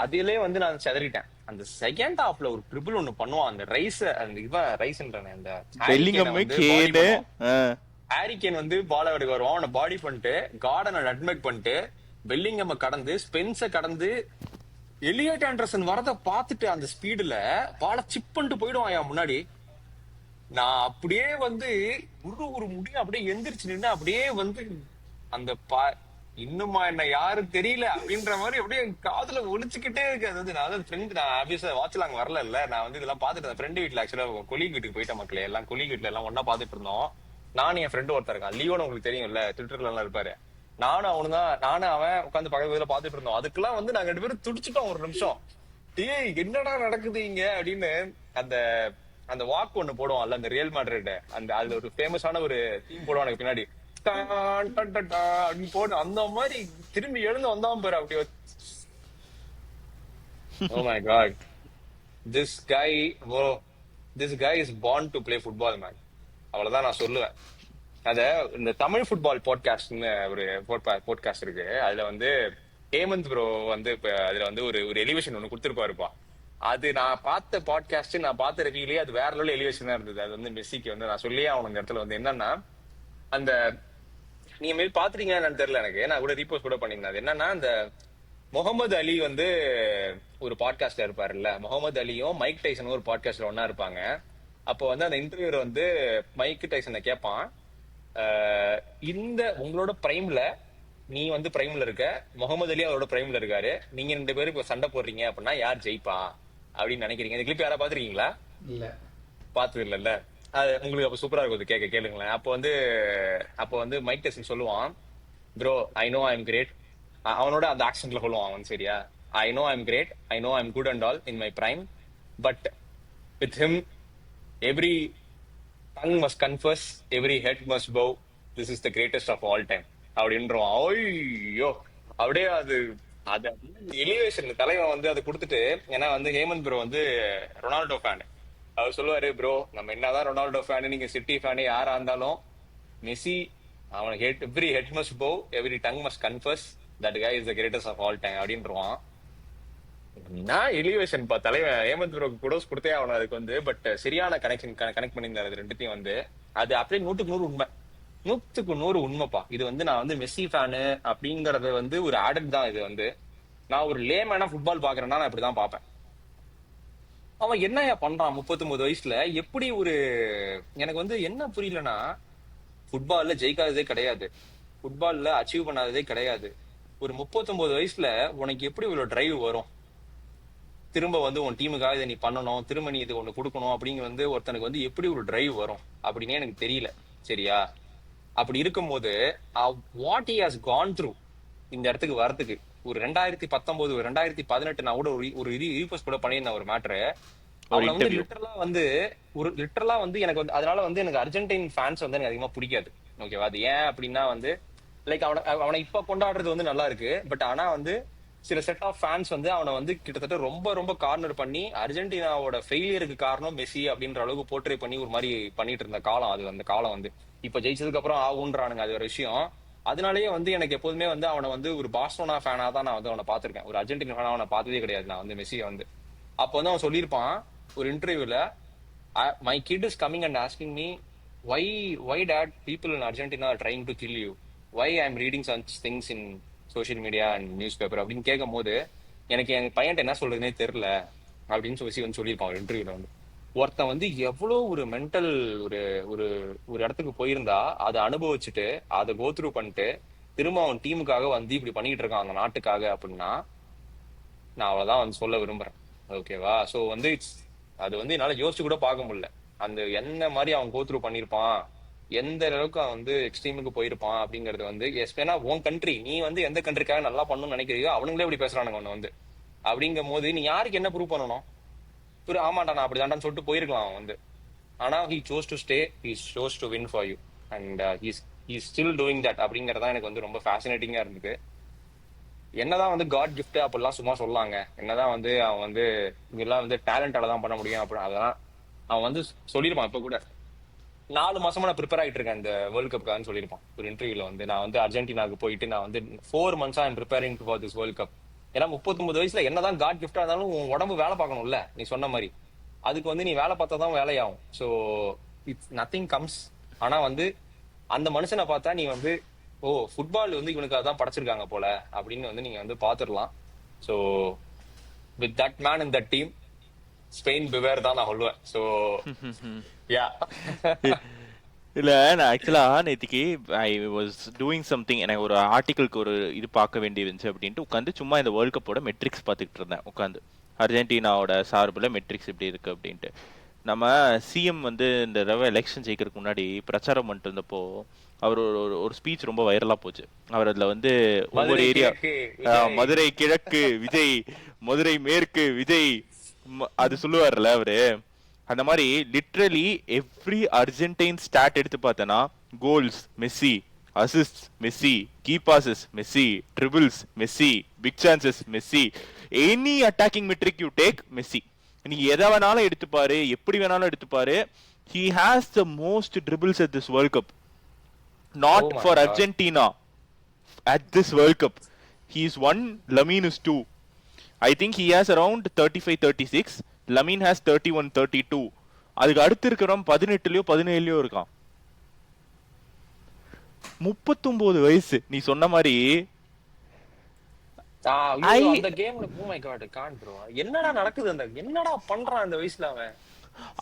B: அதிலே வந்து நான் செதறிட்டேன். அந்த செகண்ட் ஹாஃப்ல ஒரு ட்ரிபிள் ஒன்னு பண்ணுவான். அந்த ரைஸ் அந்த இவன் ரைஸ்ன்றானே அந்த
C: பெல்லிங்கம் கேடு
B: ஹாரிகேன் வந்து பால் எடுக்க வருவான். அவனை பாடி பண்ணிட்டு கார்டனை நட்மேக் பண்ணிட்டு பெல்லிங்கம் கடந்து ஸ்பென்ஸ கடந்து எலியட் ஆண்டர்சன் வரத பாத்துட்டு அந்த ஸ்பீடுல பால சிப் பண்ணிட்டு போயிடுவான் என் முன்னாடி. நான் அப்படியே வந்து ஒரு முடியும் அப்படியே எந்திரிச்சு நின்று அப்படியே வந்து அந்த இன்னுமா என்ன யாரும் தெரியல அப்படின்ற மாதிரி அப்படியே காதுல ஒழிச்சுக்கிட்டே இருக்கு. அதாவது நான் ஃப்ரெண்ட் நான் ஆபீஸ்ல வாட்ச்ல அங்க வரல இல்ல, நான் வந்து இதெல்லாம் பாத்துட்டு ஃப்ரெண்டு வீட்டுல ஆக்சுவலா கொலீக் வீட்டுக்கு போயிட்ட மக்களே எல்லாம் கொலீக் வீட்டுல எல்லாம் ஒன்னா பாத்துட்டு இருந்தோம். நானும் என் ஃப்ரெண்டு ஒருத்தர் இருக்கான் லியோன்னு உங்களுக்கு தெரியும்ல, ட்விட்டர்ல எல்லாம் இருப்பாரு. நானும் அவன் உட்காந்து பக்கத்துல பாத்துட்டு இருந்தோம். அதுக்கெல்லாம் வந்து நாங்க 2 பேரும் துடிச்சிட்டோம் ஒரு நிமிஷம். டேய் என்னடா நடக்குது இங்க அப்படின்னு. அந்த அந்த வாக் ஒண்ணு போடுவான்ல அந்த ரியல் மேட்ரிட், அந்த அதுல ஒரு ஃபேமஸான ஒரு தீம் போடுவானுங்க பின்னாடி அப்படின்னு போட்டு அந்த மாதிரி திரும்பி எழுந்து வந்தான் பாரு அப்படியே. Oh my god, this guy is born to play football man. அவ்வளவுதான் நான் சொல்லுவேன். அத இந்த தமிழ் ஃபுட்பால் பாட்காஸ்ட்னு ஒரு பாட்காஸ்ட் இருக்கு. அதுல வந்து ஹேமந்த் ப்ரோ வந்து அதுல வந்து ஒரு எலிவேஷன் ஒண்ணு கொடுத்துருப்பாருப்பா. அது நான் பார்த்த பாட்காஸ்ட், நான் பார்த்த ரிவ்யூலயே அது வேற லெவல் எலிவேஷனா இருந்தது. அது வந்து மெஸ்ஸிக்கு வந்து நான் சொல்லியே அவனுக்கு இந்த இடத்துல வந்து என்னன்னா, அந்த நீங்க மேல் பாத்துறீங்கன்னு தெரியல எனக்கு, நான் கூட ரீபோஸ்ட் கூட பண்ணிருந்தேன். அது என்னன்னா, அந்த முகமது அலி வந்து ஒரு பாட்காஸ்ட்ல இருப்பாருல்ல, முகமது அலியும் மைக் டைசனும் ஒரு பாட்காஸ்ட்ல ஒன்னா இருப்பாங்க. அப்போ வந்து அந்த இன்டர்வியூர் வந்து மைக் டைசனை கேட்பான், இந்த உங்களோட பிரைம்ல நீ வந்து பிரைம்ல இருக்க, முகமது அலி அவரோட பிரைம்ல இருக்காரு, நீங்க 2 பேரும் இப்ப சண்டை போடுறீங்க அப்படின்னா யார் ஜெயிப்பா அப்படின்னு நினைக்கிறீங்க? இந்த கிளிப் யாரா பாத்துருக்கீங்களா?
A: இல்ல
B: பாத்தது இல்லல்ல. அது உங்களுக்கு அப்ப சூப்பரா இருக்கும், கேளுங்களேன். அப்போ வந்து மைக் டைசன் சொல்லுவான், bro I know I am great. அவனோட அந்த ஆக்சன்ட்ல சொல்லுவான் அவன், சரியா? I know I am great, I know I am good and all in my prime, but with him every tongue must confess, every head must bow, this is the greatest of all time அப்படின்றான். ஐயோ அப்படியே அது elevation தலைவன் வந்து அதை கொடுத்துட்டு, ஏன்னா வந்து ஹேமந்த் ப்ரோ வந்து ரொனால்டோ ஃபேன். அவர் சொல்லுவாரு, ப்ரோ நம்ம என்னதான் ரொனால்டோ ஃபேனு, நீங்க சிட்டி ஃபேனு யாரா இருந்தாலும் மெஸ்ஸி அவனுக்கு every head must bow, every tongue must confess, that guy is the greatest of all time அப்படின்றான். நான் எலிவேஷன் தலைவன் ஹேமந்த் ப்ரோக்கு குடோஸ் கொடுத்தே ஆகணும் அதுக்கு வந்து. பட் சரியான கனெக்ட் பண்ணியிருந்தாரு அது ரெண்டுத்தையும் வந்து. அது அப்படியே 100க்கு 100 உண்மை, 100க்கு 100 உண்மைப்பா. இது வந்து நான் வந்து மெஸ்ஸி ஃபேனு அப்படிங்கறது வந்து ஒரு ஆடட் தான். இது வந்து நான் ஒரு லேமேனா ஃபுட்பால் பாக்குறேன்னா நான் இப்படிதான் பாப்பேன். அவன் என்னையா பண்றான் 39 வயசுல, எப்படி ஒரு எனக்கு வந்து என்ன புரியலன்னா, ஃபுட்பால்ல ஜெயிக்காததே கிடையாது, ஃபுட்பால்ல அச்சீவ் பண்ணாததே கிடையாது. ஒரு 39 வயசுல உனக்கு எப்படி இவ்வளவு டிரைவ் வரும்? திரும்ப வந்து உன் டீமுக்காக இதை நீ பண்ணணும், திரும்ப நீ இது ஒண்ணு கொடுக்கணும் அப்படிங்கிற வந்து ஒருத்தனுக்கு வந்து எப்படி ஒரு டிரைவ் வரும் அப்படின்னே எனக்கு தெரியல, சரியா? அப்படி இருக்கும்போது what he has gone through இந்த இடத்துக்கு வரதுக்கு, ஒரு 2019 2018 நான் கூட ஒரு ரீபோஸ்ட் கூட பண்ணியிருந்தேன் ஒரு மேட்டரு. அவனை வந்து லிட்டரலா வந்து எனக்கு வந்து அதனால வந்து எனக்கு அர்ஜென்டின் ஃபேன்ஸ் வந்து எனக்கு அதிகமா பிடிக்காது, ஓகேவா? அது ஏன் அப்படின்னா வந்து லைக் அவனை இப்ப கொண்டாடுறது வந்து நல்லா இருக்கு, பட் ஆனா வந்து சில செட் ஆஃப் ஃபேன்ஸ் வந்து அவனை வந்து கிட்டத்தட்ட ரொம்ப ரொம்ப கார்னர் பண்ணி அர்ஜென்டினாவோட ஃபெயிலியருக்கு காரணம் மெஸ்ஸி அப்படின்ற அளவுக்கு போர்ட்ரே பண்ணி ஒரு மாதிரி பண்ணிட்டு இருந்த காலம் அது. அந்த காலம் வந்து இப்ப ஜெயிச்சதுக்கு அப்புறம் ஆகுன்றானுங்க, அது ஒரு விஷயம். அதனாலயே வந்து எனக்கு எப்போதுமே வந்து அவனை வந்து ஒரு பார்சலோனா ஃபேனா தான் நான் வந்து அவனை பார்த்திருக்கேன், ஒரு அர்ஜென்டினா ஃபேனா அவனை பார்த்ததே கிடையாது நான் வந்து மெஸ்ஸியை வந்து. அப்போ வந்து அவன் சொல்லியிருப்பான் ஒரு இன்டர்வியூல, my kid is coming and asking me why dad people in Argentina are trying to kill you, why I am reading such things in social media and news paper அப்படின்னு கேட்கும் போது எனக்கு என் பையன்ட்ட என்ன சொல்றதுனே தெரியல அப்படின்னு சொல்லி வந்து சொல்லியிருப்பான் ஒரு இன்டர்வியூல வந்து. ஒருத்தன் வந்து எவ்வளவு ஒரு மென்டல் ஒரு ஒரு ஒரு இடத்துக்கு போயிருந்தா அதை அனுபவிச்சுட்டு அதை கோத்ரூ பண்ணிட்டு திரும்ப அவன் டீமுக்காக வந்து இப்படி பண்ணிட்டு இருக்கான் அந்த நாட்டுக்காக அப்படின்னா, நான் அவ்வளவுதான் வந்து சொல்ல விரும்புறேன். ஓகேவா? சோ வந்து அது வந்து என்னால யோசிச்சு கூட பார்க்க முடியல. அந்த என்ன மாதிரி அவன் கோத்ரூ பண்ணிருப்பான், எந்த அளவுக்கு அவன் வந்து எக்ஸ்ட்ரீமுக்கு போயிருப்பான் அப்படிங்கறது வந்து எஸ்பேனா உன் கண்ட்ரி, நீ வந்து எந்த கண்ட்ரிக்காக நல்லா பண்ணணும்னு நினைக்கிறீங்க, அவனுங்களே இப்படி பேசுறானுங்க உன்னை வந்து. அப்படிங்கும் போது நீ யாருக்கு என்ன ப்ரூவ் பண்ணணும்? ஒரு ஆமாண்டா நான் அப்படிதான்டான்னு சொல்லிட்டு போயிருக்கலாம் அவன் வந்து. ஆனா he chose to stay, he chose to win for you, and he's still doing that அப்படிங்கறதா எனக்கு வந்து ரொம்ப ஃபேசினேட்டிங்கா இருந்தது. என்னதான் வந்து காட் கிஃப்ட் அப்படிலாம் சும்மா சொல்லாங்க, என்னதான் வந்து அவன் வந்து இதெல்லாம் வந்து டேலண்டால தான் பண்ண முடியும் அப்படி, அதெல்லாம் அவன் வந்து சொல்லிருப்பான். இப்ப கூட 4 மாசமா நான் ப்ரிப்பேர் ஆயிட்டு இருக்கேன் இந்த வேர்ல்ட் கப்கான்னு சொல்லியிருப்பான் ஒரு இன்டர்வியூல வந்து. நான் வந்து அர்ஜென்டினாவுக்கு போயிட்டு நான் வந்து 4 months I'm preparing for this world cup. ஏன்னா 39 வயசுல என்னதான் காட் கிஃப்டா இருந்தாலும் உன் உடம்பு வேலை பார்க்கணும்ல, நீ சொன்ன மாதிரி. அதுக்கு வந்து நீ வேலை பார்த்தா தான் வேலையாகும். So it's nothing comes. ஆனா வந்து அந்த மனுஷனை பார்த்தா நீ வந்து ஓ ஃபுட்பால் வந்து இவனுக்கு அதான் படைச்சிருக்காங்க போல அப்படின்னு வந்து நீங்க வந்து பாத்துடலாம். So with that man in that team, Spain beware தான் நான் சொல்லுவேன். ஸோ யா
C: இல்ல நான் ஆக்சுவலா நேத்திக்கு ஐ வாஸ் டூயிங் சம்திங், எனக்கு ஒரு ஆர்டிக்கலுக்கு ஒரு இது பார்க்க வேண்டி இருந்துச்சு அப்படின்ட்டு உட்காந்து சும்மா இந்த வேர்ல்ட் கப்போட மெட்ரிக்ஸ் பார்த்துக்கிட்டு இருந்தேன் உட்காந்து. அர்ஜென்டினாவோட சார்பில் மெட்ரிக்ஸ் எப்படி இருக்கு அப்படின்ட்டு. நம்ம சிஎம் வந்து இந்த தடவை எலெக்ஷன் ஜெயிக்கிறதுக்கு முன்னாடி பிரச்சாரம் பண்ணிட்டு இருந்தப்போ அவர் ஒரு ஸ்பீச் ரொம்ப வைரலா போச்சு. அவர் அதுல வந்து ஒவ்வொரு ஏரியா, மதுரை கிழக்கு விஜய், மதுரை மேற்கு விஜய், அது சொல்லுவார்ல அவரு. அந்த மாதிரி லிட்ரலி எவ்ரி அர்ஜென்டைன் ஸ்டாட் எடுத்து பார்த்தனா goals Messi, assist Messi, key passes Messi, dribbles Messi, big chances Messi, any attacking metric you take Messi. நீ எதை வேணாலும் எடுத்துப்பாரு, எப்படி வேணாலும் எடுத்துப்பாரு. He has the most dribbles at this World Cup. Not for Argentina at this World Cup. He is 1, Lamine is 2. I think he has around 35-36. Lamine has 31-32. அதுக்கு அடுத்து இருக்கிறவன் 18லயோ 17லயோ இருக்கான். 39 வயசு. நீ சொன்ன மாதிரி
B: அந்த கேம்ல oh my god can't bro, என்னடா நடக்குது, அந்த என்னடா பண்றான் அந்த வயசுல அவன்.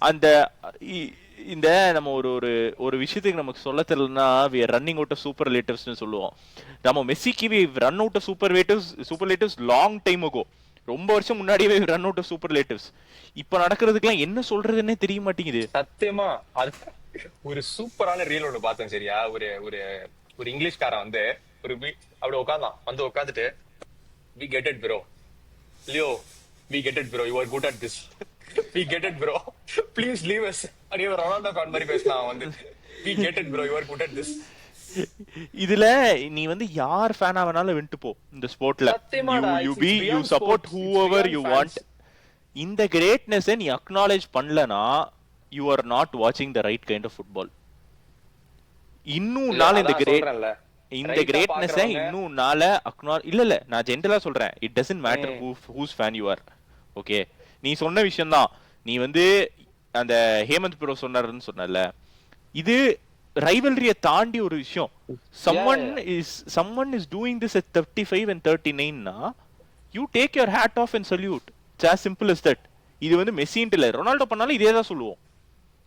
C: அந்த இந்த நம்ம ஒரு ஒரு விஷயத்துக்கு நமக்கு சொல்ல தெரியலன்னா we are running out of superlatives னு சொல்லுவோம். நம்ம மெஸ்ஸிக்கு we run out of superlatives long time ago. ரொம்ப வருஷம் முன்னாடியே run out of superlatives. இப்ப நடக்கிறதுக்குலாம் என்ன சொல்றதுன்னே தெரிய மாட்டேங்குது
B: சத்தியமா. அது ஒரு சூப்பரான ரீல் ஒன்று பார்த்தேன் சரியா. ஒரு ஒரு ஒரு இங்கிலீஷ்காரன் வந்து ஒரு அப்படி உட்கார்ந்தான், வந்து உட்காந்துட்டு we get it bro, Leo we get it bro, you are good at this, we get it bro, please leave us. அப்படியே ரொனால்டோ கான் மாதிரி பேசலாம் வந்து, we get it bro, you are good at this.
C: இதுல நீ வந்து யார் ஃபேனா வேணாலும் வென்ட்டு போ இந்த ஸ்போர்ட்ல. you support whoever you want. இந்த கிரேட்னஸ் நீ அக்னாலேஜ் பண்ணலனா you are not watching the right kind of football. இன்னும் நாள் இந்த கிரேட்னஸ் இன்னும் நாள இல்ல நான் ஜென்ரலா சொல்றேன். It doesn't matter whose fan you are. Okay, நீ சொன்ன விஷயம் தான். நீ வந்து அந்த ஹேமந்த் ப்ரோ சொன்னாருன்னு சொன்னல, இது ரைவல்ரிய தாண்டி ஒரு விஷயம். someone is doing this at 35 and 39 னா you take your hat off and salute. It's as simple as that. இது வந்து மெஸ்ஸின்ட்டு இல்ல, ரொனால்டோ பண்ணாலும் இதே தான் சொல்லுவோம்.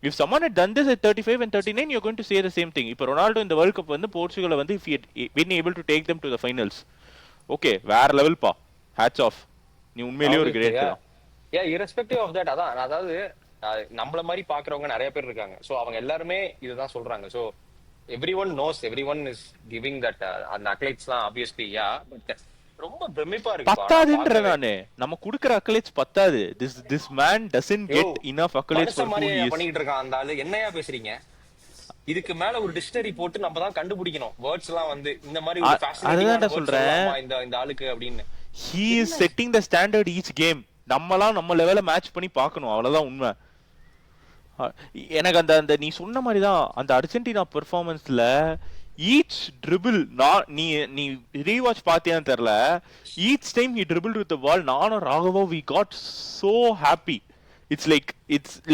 C: If someone had done this at 35 and 39, you're going to say the same thing. இப்போ Ronaldo இந்த வேர்ல்ட் கப் வந்து போர்ச்சுகலை வந்து if he had been able to take them to the finals, okay, வேற லெவல் பா, hats off. நீ உண்மையிலேயே ஒரு great தான்.
B: irrespective of that, அதாவது நம்மள மாதிரி பாக்குறவங்க நிறைய பேர் இருக்காங்க. சோ அவங்க எல்லாருமே இதுதான் சொல்றாங்க. So everyone knows, everyone is giving that அந்த அக்லைட்ஸ்லாம் obviously but ரொம்ப பிரமிப்பா இருக்கு.
C: பத்தாதுன்ற நானே, நம்ம குடுக்குற அக்லைட்ஸ் பத்தாது. this man doesn't get enough accolades for who he is.
B: பண்ணிட்டு இருக்கான் அந்த ஆளு. என்னையா பேசுறீங்க? இதுக்கு மேல ஒரு டிக்ஷனரி போட்டு நம்ம தான் கண்டுபிடிக்கணும் வேர்ட்ஸ் எல்லாம் வந்து இந்த மாதிரி ஒரு
C: ஃபேசினேட்டிங் சொல்றேன்
B: இந்த ஆளுக்கு அப்படின்னு.
C: he is setting the standard each game. நம்மலாம் நம்ம லெவல்ல மேட்ச் பண்ணி பார்க்கணும், அவ்வளவுதான் உண்மை. எனக்கு அந்த நீ சொன்ன மாதிரி தான் அந்த அர்ஜென்டினா பெர்ஃபார்மன்ஸ்ல each dribble, நீ ரீவாட்ச் பாத்தியான்னு தெரியல, each time he dribbled with the ball, நானும் ராகவோ we got so happy. it's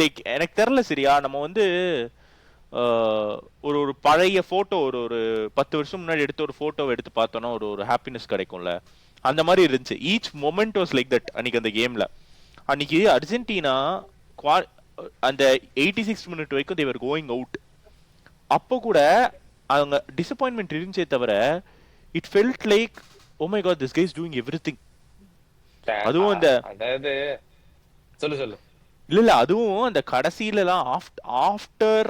C: like எனக்கு தெரியல சரியா, நம்ம வந்து ஒரு பழைய போட்டோ ஒரு 10 வருஷம் முன்னாடி எடுத்த ஒரு போட்டோவை எடுத்து பார்த்தோன்னா ஒரு ஹாப்பினஸ் கிடைக்கும்ல, அந்த மாதிரி இருந்துச்சு. each moment was like that அன்னைக்கு அந்த கேம்ல. அன்னைக்கு அர்ஜென்டினா அந்த 86th minute வரைக்கும் they were going out. அப்போ கூட அவங்க டிசப்பாயின்மெண்ட் இருந்துச்சே தவிர it felt like oh my god, this guy is doing everything. அதுவும் இந்த
B: அதாவது சொல்லு சொல்லு.
C: இல்ல அதுவும் அந்த கடைசியிலலாம் ஆஃப்டர்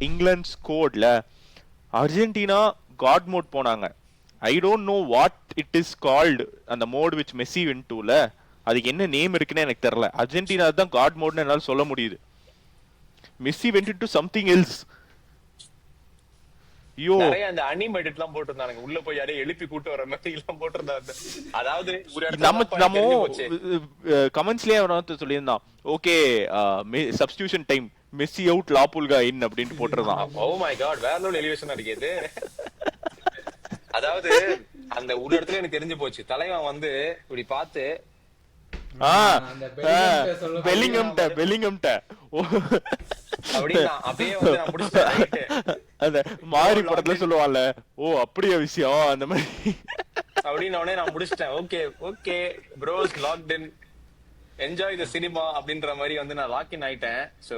C: இங்கிலாந்து ஸ்கோர்ட்ல அர்ஜென்டினா காட் மோட் போனாங்க. I don't know what it is called அந்த மோட் விச் மெஸ்ஸி வென்ட் டுல. அதுக்கு என்ன நேம் இருக்குன்னு எனக்கு தெரியல. அர்ஜென்டினா தான் காட் மோட்னு என்னால சொல்ல முடியுது. Messi went to something else. ஐயோ
B: நிறைய அந்த அனிமேட்டட் எல்லாம் போட்டிருந்தாங்க, உள்ள போய் யாரையும் எழுப்பி கூட்டு வர மாதிரி எல்லாம் போட்டிருந்தாங்க. அதாவது ஒரு
C: நம்ம கமெண்ட்ஸ்லயே அவன் சொல்லியிருந்தான், okay substitution time Messi out La Pulga in அப்படின்ட்டு போட்டிருந்தான்.
B: ஓ மை காட், வேற லெவல் எலிவேஷன் இருக்குது. அதாவது அந்த ஒரு இடத்துல எனக்கு தெரிஞ்சு போச்சு, தலைவன் வந்து இப்படி பார்த்து
C: பெல்லிங்கம்ட்ட
B: அப்படியே வந்து நான் முடிச்சிட்டேன்.
C: அந்த மாரி படத்துல சொல்லுவான்ல, ஓ அப்படியே விஷயம் அந்த மாதிரி
B: அப்படின்னு நான் முடிச்சிட்டேன். Okay okay bros locked in, enjoy the cinema அப்படின்ற மாதிரி வந்து நான் லாக் இன் ஆயிட்டேன். சோ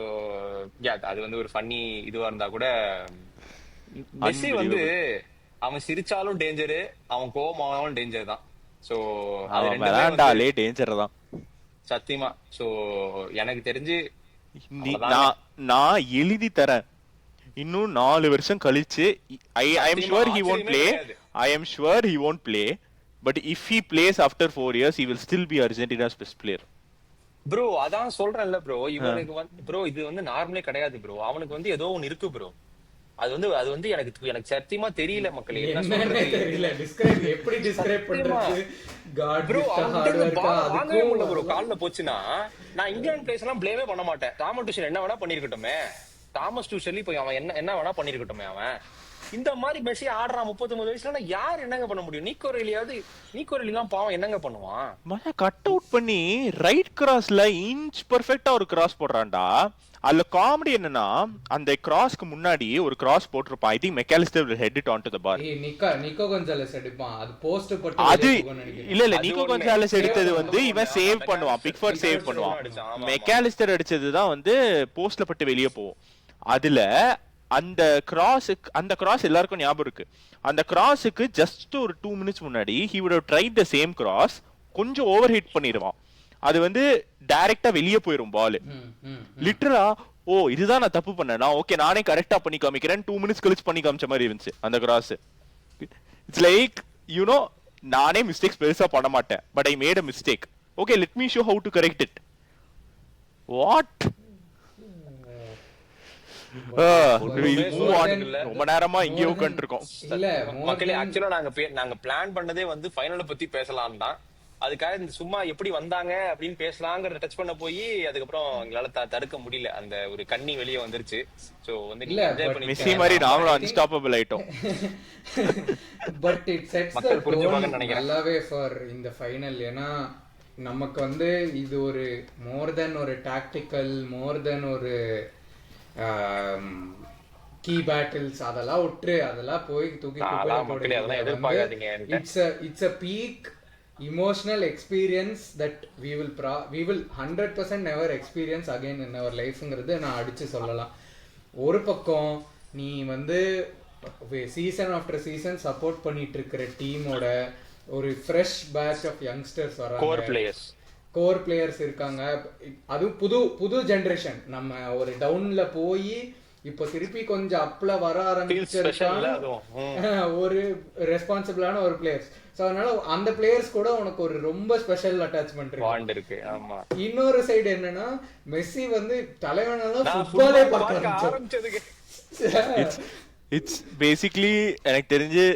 B: அது வந்து ஒரு ஃபன்னி இதுவா இருந்தா கூட, மெஸ்ஸி வந்து அவன் சிரிச்சாலும் டேஞ்சரு, அவன் கோவமானாலும் டேஞ்சர் தான். சோ அது ரெண்டுமே
C: டேஞ்சர் தான்
B: சத்தியமா. சோ எனக்கு தெரிஞ்சு
C: நான் எழுதி தரேன், இன்னும் 4 வருஷம் கழிச்சு I am sure he won't play. I am sure he won't play. But if he plays after 4 years, he will still be Argentina's best player.
B: Bro அதான் சொல்றேன்ல ப்ரோ, இவனுக்கு வந்து ப்ரோ இது வந்து நார்மலே கிடையாது ப்ரோ. அவனுக்கு வந்து ஏதோ ஒன்னு இருக்கு ப்ரோ. அது வந்து எனக்கு சத்தியமா தெரியல மக்களே, என்ன சொல்றது
A: தெரியல. டிஸ்கிரைப் எப்படி டிஸ்கிரைப் பண்றது? காட்
B: ப்ரோ வாங்கவே முடியல ப்ரோ.
A: அதுக்கு
B: கால்ல போச்சுன்னா நான் இங்கிலாந்து பிளேஸ் எல்லாம் ப்ளேமே பண்ண மாட்டேன். தாமஸ் டூஷல் என்ன வேணா பண்ணிருக்கட்டுமே, தாமஸ் டூஷல் போய் அவன் என்ன வேணா பண்ணிருக்கட்டுமே. அவன் இந்த மாதிரி மெஸ்ஸி ஆடுறான் 39 வயசுல, யார் என்னங்க பண்ண முடியும்? நீக்கோ ரெலிலாம் பாவம் என்னங்க பண்ணுவான்?
C: கட் அவுட் பண்ணி ரைட் கிராஸ்ல இன்ச் பெர்ஃபெக்ட்டா ஒரு கிராஸ் போடுறான்டா. அதுல காமெடி என்னன்னா, அந்த கிராஸ்க்கு முன்னாடி ஒரு கிராஸ் போட்டிருப்பான். I think Mac Allister will head it onto the bar.
A: Nico Gonzalez எடுப்பான், அது போஸ்ட் போட்டு
C: அது இல்ல நிக்கோ கொன்சாலஸ் எடுத்தது வந்து இவன் சேவ் பண்ணுவான், பிக்ஃபோர்ட் சேவ் பண்ணுவான். மெக்காலிஸ்டர் அடிச்சது தான் வந்து போஸ்ட்ல பட்டு வெளியே போகும். அதுல அந்த கிராஸ் எல்லாருக்கும் ஞாபகம் இருக்கு. அந்த கிராஸுக்கு ஜஸ்ட் ஒரு 2 மினிட்ஸ் முன்னாடி he would have tried the same cross, கொஞ்சம் ஓவர் ஹிட் பண்ணிடுவான். அது வந்து டைரக்டா வெளியே போயிரும் பால். லிட்டரலா ஓ இதுதான் நான் தப்பு பண்ணேன், நான் ஓகே நானே கரெக்டா பண்ணி காமிக்கிறேன், 2 மினிட்ஸ் கழிச்சு பண்ணி காமிச்ச மாதிரி இருந்துச்சு அந்த கிராஸ். இட்ஸ் லைக் யூனோ, நானே மிஸ்டேக்ஸ் பெருசா பண்ண மாட்டேன், but I made a mistake. Okay let me show how to correct it. What ரொம்ப நேரமா இங்கே உட்காந்துருக்கோம்.
B: மக்களே ஆக்சுவலா நாங்க பிளான் பண்ணதே வந்து ஃபைனலை பத்தி பேசலாம் தான். அதுக்காக இந்த சும்மா எப்படி வந்தாங்க அப்படின்னு பேசலாங்கிற டச் பண்ண போய் அதுக்கப்புறம் எங்களால தடுக்க முடியல, அந்த ஒரு கண்ணி வெளியே வந்துருச்சு. சோ வந்து
C: மெஸ்ஸி மாதிரி நாமளும் அன்ஸ்டாப்பபிள் ஆயிட்டோம்.
A: But it sets the tone நல்லாவே ஃபார் இந்த ஃபைனல். ஏன்னா நமக்கு வந்து இது ஒரு மோர் தென் ஒரு டாக்டிக்கல், மோர் தென் ஒரு கீ பேட்டில்ஸ் அதெல்லாம் விட்டு அதெல்லாம் போய் தூக்கி it's a peak emotional experience that we will 100% never experience again in our lifeங்கிறது நான் அடிச்சு சொல்லலாம். ஒரு பக்கம் நீ வந்து சீசன் ஆஃப்டர் சீசன் சப்போர்ட் பண்ணிட்டு இருக்கிற டீமோட ஒரு ஃப்ரெஷ் பேட்ச் ஆஃப் யங்ஸ்டர்ஸ் வராங்க, கோர் பிளேயர்ஸ் இருக்காங்க. அதுவும் புது ஜெனரேஷன். நம்ம ஒரு டவுன்ல போய் இப்போ திருப்பி கொஞ்சம் அப்ல வர ஆரம்பிச்சிருக்காங்க ஒரு ரெஸ்பான்சிபிளான ஒரு பிளேயர்ஸ். சோ அதனால அந்த பிளேயர்ஸ் கூட உனக்கு ஒரு ரொம்ப ஸ்பெஷல் அட்டாச்மெண்ட் இருக்கு. ஆமா. இன்னொரு சைடு என்னன்னா, மெஸ்ஸி வந்து தலைவனால ஃபுட்பாலே பார்க்க ஆரம்பிச்சதுக்கு
C: இட்ஸ் பேசிக்கலி எனக்கு தெரிஞ்சு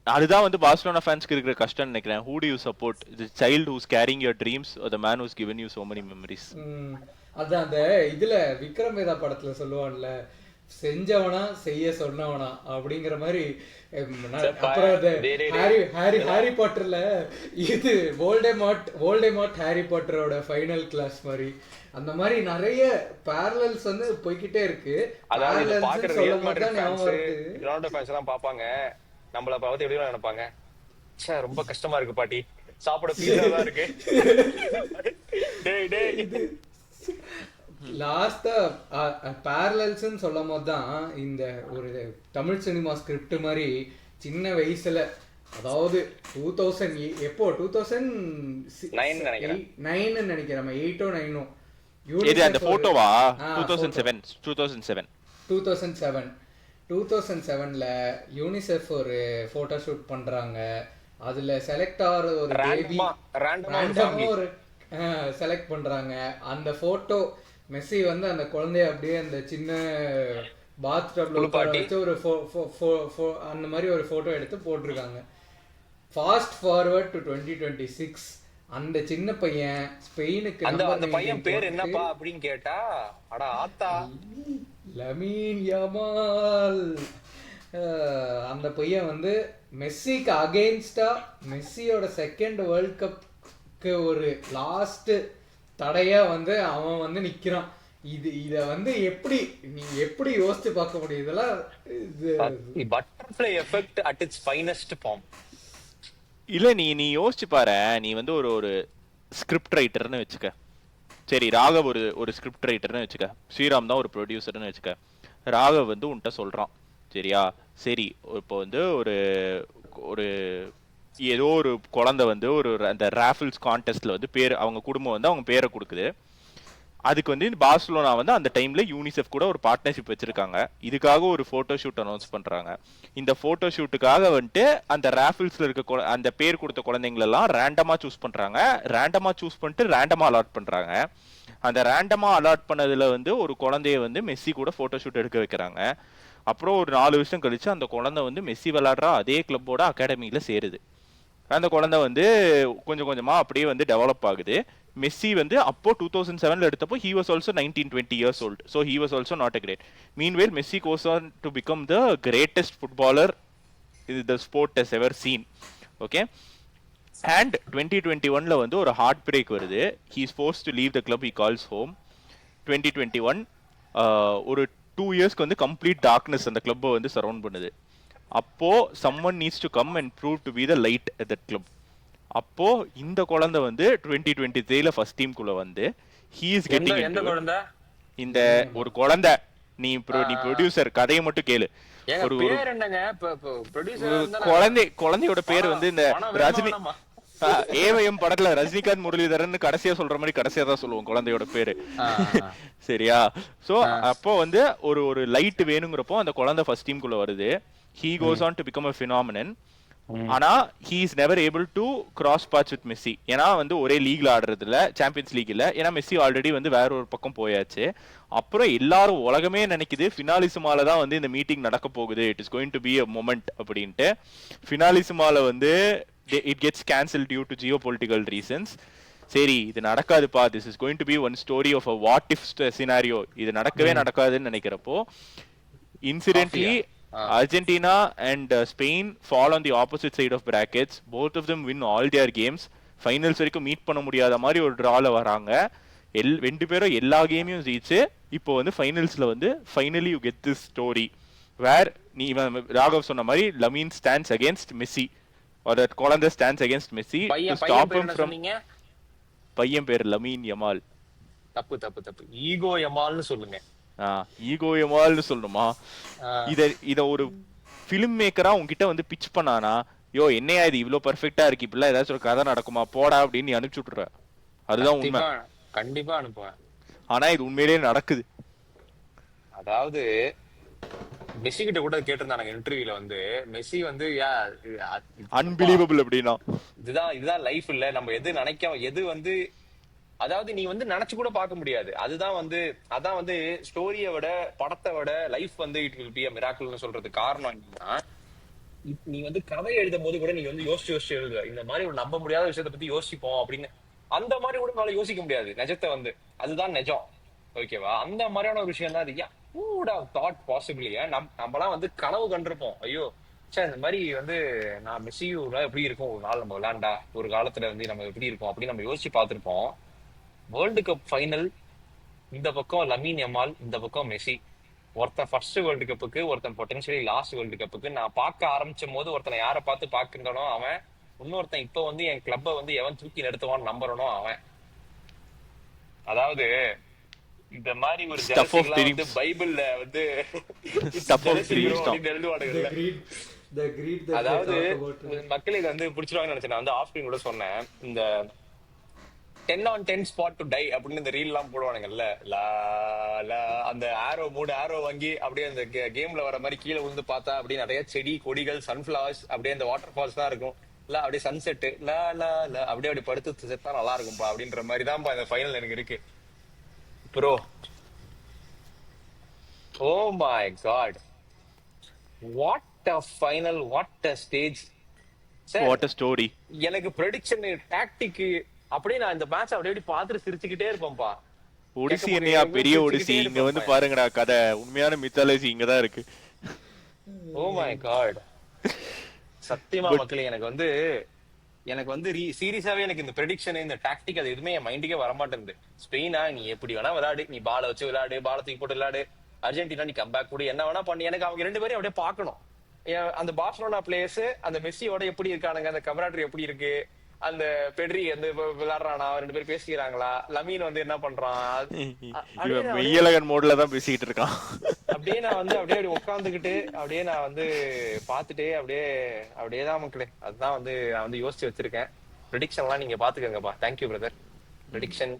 C: அதுதான் வந்து பார்சிலோனா ஃபேன்ஸ்க்கு இருக்கிற கஷ்டம் நினைக்கிறேன். who do you support, the child who's carrying your dreams or the man who's given you so many memories?
A: அதான் அந்த இதுல விக்ரம் வேதா படத்துல சொல்லுவான்ல, செஞ்சவனா செய்ய சொன்னவனா அப்படிங்கிற மாதிரி. அப்புறம் ஹாரி பாட்டர்ல இது வோல்டேமார்ட் ஹாரி பாட்டரோட ஃபைனல் கிளாஸ் மாதிரி, அந்த மாதிரி நிறைய பேரலல்ஸ் வந்து போய்கிட்டே இருக்கு.
B: பாப்பாங்க நம்மள பார்த்து எப்படி நினைப்பாங்க, ரொம்ப கஷ்டமா இருக்கு பாட்டி, சாப்பிட பீஸா இருக்கு.
A: லாஸ்டா பேரலல்ஸ்ன்னு சொல்லும் போது தான் இந்த ஒரு தமிழ் சினிமா ஸ்கிரிப்ட் மாதிரி சின்ன வயசுல அதாவது 2000 எப்போ
B: 9 நினைக்கிறேன்.
A: 9 நினைக்கிறேன், 8ஓ 9ஓ.
C: இது அந்த போட்டோவா? 2007
A: 2007ல யூனிசெஃப் ஒரு போட்டோ ஷூட் பண்றாங்க. அதுல செலக்ட் ஆகிற ஒரு பேபி ரேண்டமா ஒரு செலக்ட் பண்றாங்க. அந்த போட்டோ மெஸ்ஸி வந்து அந்த குழந்தைய அப்படியே அந்த சின்ன பாத் டப்ல உட்கார வச்சு ஒரு அந்த மாதிரி ஒரு போட்டோ எடுத்து போட்டிருக்காங்க. ஃபாஸ்ட் ஃபார்வர்ட் டு 2026, அந்த சின்ன பையன் ஸ்பெயினுக்கு
B: அந்த பையன் பேர் என்னப்பா அப்படின்னு கேட்டா, அட ஆத்தா,
A: லமீன் யமால். அந்த பையன் வந்து மெஸ்ஸிக்கு அகெயின்ஸ்டா மெஸ்ஸியோட செகண்ட் வேர்ல்ட் கப்க்கு ஒரு லாஸ்ட் தடையா வந்து அவன் வந்து நிக்கிறான். இத வந்து எப்படி நீங்க எப்படி யோசிச்சு பார்க்க முடியும்? இதெல்லாம்
B: butterfly effect at its finest form.
C: இல்ல நீ யோசிச்சு பாரு. நீ வந்து ஒரு ஸ்கிரிப்ட் ரைட்டர்னு வச்சுக்க. சரி, ராகவ் ஒரு ஸ்கிரிப்ட் ரைட்டர்னு வச்சுக்க. ஸ்ரீராம் தான் ஒரு ப்ரொடியூசர்னு வச்சுக்க. ராகவ் வந்து உன்கிட்ட சொல்றான், சரியா? சரி, இப்போ வந்து ஒரு ஏதோ ஒரு குழந்தை வந்து அந்த ராஃபிள்ஸ் கான்டெஸ்ட்ல வந்து பேர், அவங்க குடும்பம் வந்து அவங்க பேரை கொடுக்குது. அதுக்கு வந்து பார்சிலோனா வந்து அந்த டைம்ல யூனிசெஃப் கூட ஒரு பார்ட்னர்ஷிப் வச்சிருக்காங்க. இதுக்காக ஒரு போட்டோ ஷூட் அனௌன்ஸ் பண்றாங்க. இந்த போட்டோ ஷூட்டுக்காக வந்துட்டு அந்த ராஃபிள்ஸ்ல இருக்க அந்த பேர் கொடுத்த குழந்தைங்களெல்லாம் ரேண்டமா சூஸ் பண்றாங்க. ரேண்டமா சூஸ் பண்ணிட்டு ரேண்டமா அலாட் பண்றாங்க. அந்த ரேண்டமா அலாட் பண்ணதுல வந்து ஒரு குழந்தைய வந்து மெஸ்ஸி கூட போட்டோ ஷூட் எடுக்க வைக்கிறாங்க. அப்புறம் ஒரு 4 வருஷம் கழிச்சு அந்த குழந்தை வந்து மெஸ்ஸி விளையாடுற அதே கிளப்போட அகாடமியில சேருது. அந்த குழந்தை வந்து கொஞ்சம் கொஞ்சமா அப்படியே வந்து டெவலப் ஆகுது. மெஸ்ஸி வந்து அப்போ 2007ல எடுத்தப்போ he was also 19-20 years old, so he was also not a great. Meanwhile Messi goes on to become the greatest footballer the sport has ever seen. Okay, and 2021ல வந்து ஒரு ஹார்ட் பிரேக் வருது. he is forced to leave the club he calls home. 2021 ஒரு 2 இயர்ஸ்க்கு வந்து complete darkness அந்த கிளப்பை வந்து surround பண்ணுது. அப்போ someone needs to come and prove to be the light at that club. அப்போ இந்த குழந்தை வந்து 2023ல ஃபர்ஸ்ட் டீமுக்குள்ள வந்து he is getting
B: எந்த குழந்தை?
C: இந்த ஒரு குழந்தை. நீ ப்ரொடியூசர், கதையை மட்டும் கேளு. ஒரு
B: பேர் என்னங்க?
C: குழந்தையோட பேர் வந்து இந்த ரஜினி ஏவஎம் படத்துல ரஜினிகாந்த் முரளிதரன் கடைசியா சொல்ற மாதிரி கடைசியா தான் சொல்லுவோம் குழந்தையோட பேரு, சரியா? சோ அப்போ வந்து ஒரு லைட் வேணுங்கிறப்போ அந்த குழந்தை ஃபர்ஸ்ட் டீமுக்குள்ள வருது. he goes on to become a phenomenon. ஆனா he is never able to cross paths with Messi. ஏன்னா வந்து ஒரே லீக்ல ஆடுறதுல, சாம்பியன்ஸ் லீக் இல்ல. ஏன்னா மெஸ்ஸி ஆல்ரெடி வந்து வேற ஒரு பக்கம் போயாச்சு. அப்புறம் எல்லாரும் உலகமே நினைக்குது ஃபினாலிசிமால தான் வந்து இந்த மீட்டிங் நடக்க போகுது, it is going to be a moment அப்படின்ட்டு. ஃபினாலிசிமால வந்து it gets cancelled due to geopolitical reasons. சரி, இது நடக்காதுப்பா, this is going to be one story of a what if scenario. இது நடக்கவே நடக்காதுன்னு நினைக்கிறப்போ incidentally Argentina and Spain fall on the opposite side of brackets. Both of them win all their games. Finals வரைக்கும் meet பண்ண முடியாத மாதிரி ஒரு டிரால வராங்க. ரெண்டு பேரும் எல்லா கேமையும் ஜெயிச்சு இப்போ வந்து ஃபைனல்ஸ்ல வந்து finally you get this story where நீ ராகவ் சொன்ன மாதிரி Lamine stands against Messi, or that குழந்தை stands against Messi to stop him from. பையன் பேர் லமீன் யமால்.
B: தப்பு ஈகோ யமால்னு சொல்லுங்க.
C: ஈகோ யமால்னு சொல்லணுமா? இத ஒரு ஃபிலிம் மேக்கரா உங்ககிட்ட வந்து பிச் பண்ணானா, யோ என்னையா இது இவ்ளோ பெர்ஃபெக்ட்டா இருக்கு, இப்படிலாம் ஏதாச்சும் ஒரு கதை நடக்குமா போடா அப்படின்னு நீ அனுப்பிச்சு விட்டுற. அதுதான் உண்மை.
B: கண்டிப்பா அனுப்புவேன்.
C: ஆனா இது உண்மையிலேயே நடக்குது.
B: அதாவது மெஸ்ஸி கிட்ட கூட கேட்டிருந்தாங்க இன்டர்வியூல வந்து, மெஸ்ஸி வந்து
C: அன்பிலீவபிள் அப்படின்னா
B: இதுதான் லைஃப் இல்ல, நம்ம எது நினைக்க எது வந்து, அதாவது நீ வந்து நினைச்சு கூட பார்க்க முடியாது. அதான் வந்து ஸ்டோரியை விட படத்தை விட லைஃப் வந்து it will be a miracle சொல்றதுக்கு காரணம் என்னன்னா, நீ வந்து கதை எழுதும் போது கூட நீ வந்து யோசிச்சு எழுதுவ, இந்த மாதிரி ஒரு நம்ப முடியாத விஷயத்த பத்தி யோசிப்போம் அப்படின்னு. அந்த மாதிரி கூட மேல யோசிக்க முடியாது நிஜத்தை வந்து, அதுதான் நிஜம். ஓகேவா? அந்த மாதிரியான ஒரு விஷயம் தான் அது. தாட் பாசிபிளி நம்மலாம் வந்து கனவு கண்டிருப்போம், ஐயோ சார் இந்த மாதிரி வந்து நான் மெஸ்ஸியூல எப்படி இருக்கும் ஒரு நாள் நம்ம விளையாண்டா, ஒரு காலத்துல வந்து நம்ம எப்படி இருக்கும் அப்படின்னு நம்ம யோசிச்சு பார்த்திருப்போம். வேர்ல்டு கப் ஃபைனல், இந்த பக்கம் லமீன் யமால், இந்த பக்கம் மெஸ்ஸி. ஒருத்தன் ஃபர்ஸ்ட் வேர்ல்டு கப்புக்கு, ஒருத்தன் பொட்டன்ஷியலி லாஸ்ட் வேர்ல்டு கப்புக்கு. நான் பார்க்க ஆரம்பிச்சும் போது ஒருத்தனை யாரை பார்த்து பார்க்கின்றனோ அவன், இன்னொருத்தன் இப்ப வந்து என் கிளப்பை வந்து எவன் தூக்கி நிறுத்துவான்னு நம்புறனோ அவன். அதாவது இந்த மாதிரி ஒரு ஜெலசிலாம் வந்து பைபிள்ல வந்து எழுதுவானுங்கல்ல,
A: the greed that they
B: அதாவது
A: talk about.
B: மக்களுக்கு வந்து பிடிச்சிருவாங்கன்னு நினைச்சேன். நான் வந்து ஆஃப் ஸ்கிரீன் கூட சொன்னேன், இந்த 10 on 10 ஸ்பாட் டு டை அப்படின்னு இந்த ரீல் எல்லாம் போடுவானுங்கல்ல, லா லா அந்த ஆரோ மூடு ஆரோ வாங்கி அப்படியே அந்த கேம்ல வர மாதிரி கீழே விழுந்து பார்த்தா அப்படியே நிறைய செடி கொடிகள் சன்ஃபிளவர்ஸ் அப்படியே அந்த வாட்டர் ஃபால்ஸ் தான் இருக்கும். இல்ல அப்படியே சன்செட் லா லா லா அப்படியே அப்படி படுத்து செத்தா நல்லா இருக்கும்பா அப்படின்ற மாதிரி தான்ப்பா இந்த ஃபைனல் எனக்கு இருக்கு bro. Oh my God, what a final, what a stage.
C: What a story.
B: எனக்கு ப்ரெடிக்ஷன் டாக்டிக் அப்படியே நான் இந்த மேட்ச் அப்படியே பார்த்துட்டு சிரிச்சுக்கிட்டே இருப்பேன்ப்பா.
C: ஒடிசி என்னையா பெரிய ஒடிசி, இங்க வந்து பாருங்கடா கதை, உண்மையான மித்தாலஜி இங்கதான் இருக்கு.
B: ஓ மை காட், சத்தியமா மக்களே எனக்கு வந்து சீரியஸாவே எனக்கு இந்த ப்ரெடிக்ஷன் இந்த டாக்டிக் அது எதுவுமே என் மைண்டுக்கே வரமாட்டேங்குது. ஸ்பெயினா நீ எப்படி வேணா விளையாடு, நீ பாலை வச்சு விளையாடு, பாலை தூக்கி போட்டு விளையாடு. அர்ஜென்டினா நீ கம்பேக் கூட என்ன வேணா பண்ணி, எனக்கு அவங்க 2 பேரையும் அப்படியே பாக்கணும். அந்த பார்சலோனா பிளேயர்ஸ் அந்த மெஸ்ஸியோட எப்படி இருக்கானுங்க, அந்த கமராட்ரி எப்படி இருக்கு, அந்த பெட்ரி வந்து விளையாடுறானா, 2 பேரும் பேசிக்கிறாங்களா, லமீன் வந்து என்ன பண்றான்,
C: மெய்யழகன் மோட்ல தான் பேசிக்கிட்டு இருக்கான்.
B: அப்படியே நான் வந்து அப்படியே உட்காந்துக்கிட்டு அப்படியே நான் வந்து பாத்துட்டே அப்படியே தான் மக்களே. அதுதான் வந்து நான் வந்து யோசிச்சு வச்சிருக்கேன். ப்ரெடிக்ஷன் எல்லாம் நீங்க பாத்துக்கங்கப்பா. Thank you brother. ப்ரெடிக்ஷன்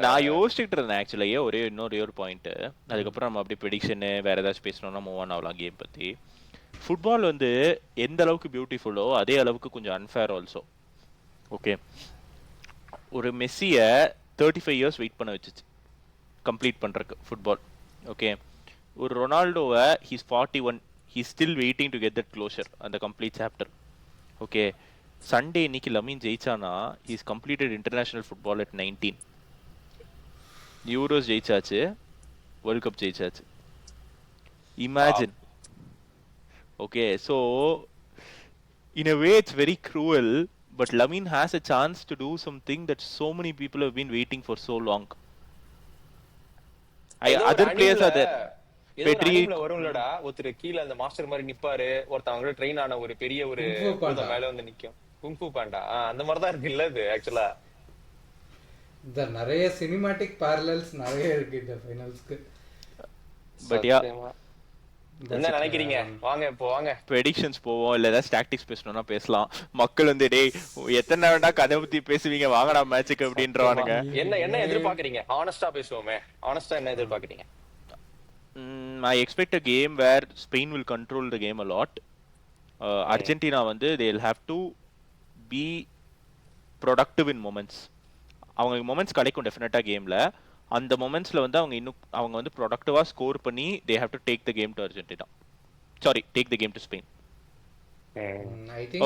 C: நான் யோசிச்சுட்டு இருந்தேன் ஆக்சுவலியே இன்னொரு பாயிண்ட். அதுக்கப்புறம் நம்ம அப்படியே ப்ரெடிக்ஷன் வேற ஏதாச்சும் பேசணும்னா மூவ் ஆன் ஆகலாம் கேம் பத்தி. ஃபுட்பால் வந்து எந்த அளவுக்கு பியூட்டிஃபுல்லோ அதே அளவுக்கு கொஞ்சம் அன்ஃபேர் ஆல்சோ. ஓகே, ஒரு மெஸ்ஸியை 35 இயர்ஸ் வெயிட் பண்ண வச்சுச்சு கம்ப்ளீட் பண்ணுறக்கு ஃபுட்பால். ஓகே, ஒரு ரொனால்டோவை he's 41, he still waiting to get that closure, அந்த கம்ப்ளீட் சாப்டர். ஓகே, சண்டே இன்னைக்கு லமீன் ஜெயிச்சானா he's completed international football at 19. Euros ஜெயிச்சாச்சு, வேர்ல்ட் கப் ஜெயிச்சாச்சு. Imagine. Okay, so in a way it's very cruel, but Lamine has a chance to do something that so many people have been waiting for so long. Other players are there.
B: Petri வரும்லடா, ஒருத்தர் கீழ அந்த master மாதிரி நிப்பாரு, ஒருத்தவங்க train ஆன ஒரு பெரிய ஒரு மேல வந்து நிக்கும், குங்ஃபு பாண்டா. அந்த மாதிரி தான் இருக்கு இல்ல இது ஆக்சுவலா.
A: இந்த நிறைய சினிமாட்டிக் parallels நிறைய இருக்கு இந்த ஃபைனல்ஸ்க்கு.
C: பட் யா,
B: என்ன நினைக்கிறீங்க? வாங்க இப்போ வாங்க
C: ப்ரெடிக்ஷன்ஸ் போவோம், இல்ல ஏதாவது டாக்டிக்ஸ் பேசணும்னா பேசலாம். மக்கள் வந்து டேய் எத்தனை வேண்டா கதை பத்தி பேசுவீங்க, வாங்கடா மேட்சுக்கு அப்படின்றவானுங்க.
B: என்ன எதிர்பார்க்கறீங்க? ஆனஸ்டா பேசுவோமே. ஆனஸ்டா என்ன எதிர்பார்க்கறீங்க?
C: I expect a game where Spain will control the game a lot. Argentina வந்து they'll have to be productive in moments. அவங்க மொமெண்ட்ஸ் கிடைக்கும் டெஃபினட்டா கேம்ல. அந்த மொமெண்ட்ஸ்ல வந்து அவங்க வந்து ப்ரொடக்டிவா ஸ்கோர் பண்ணி they have to take the game to Argentina. Sorry, take the game to Spain.
A: I think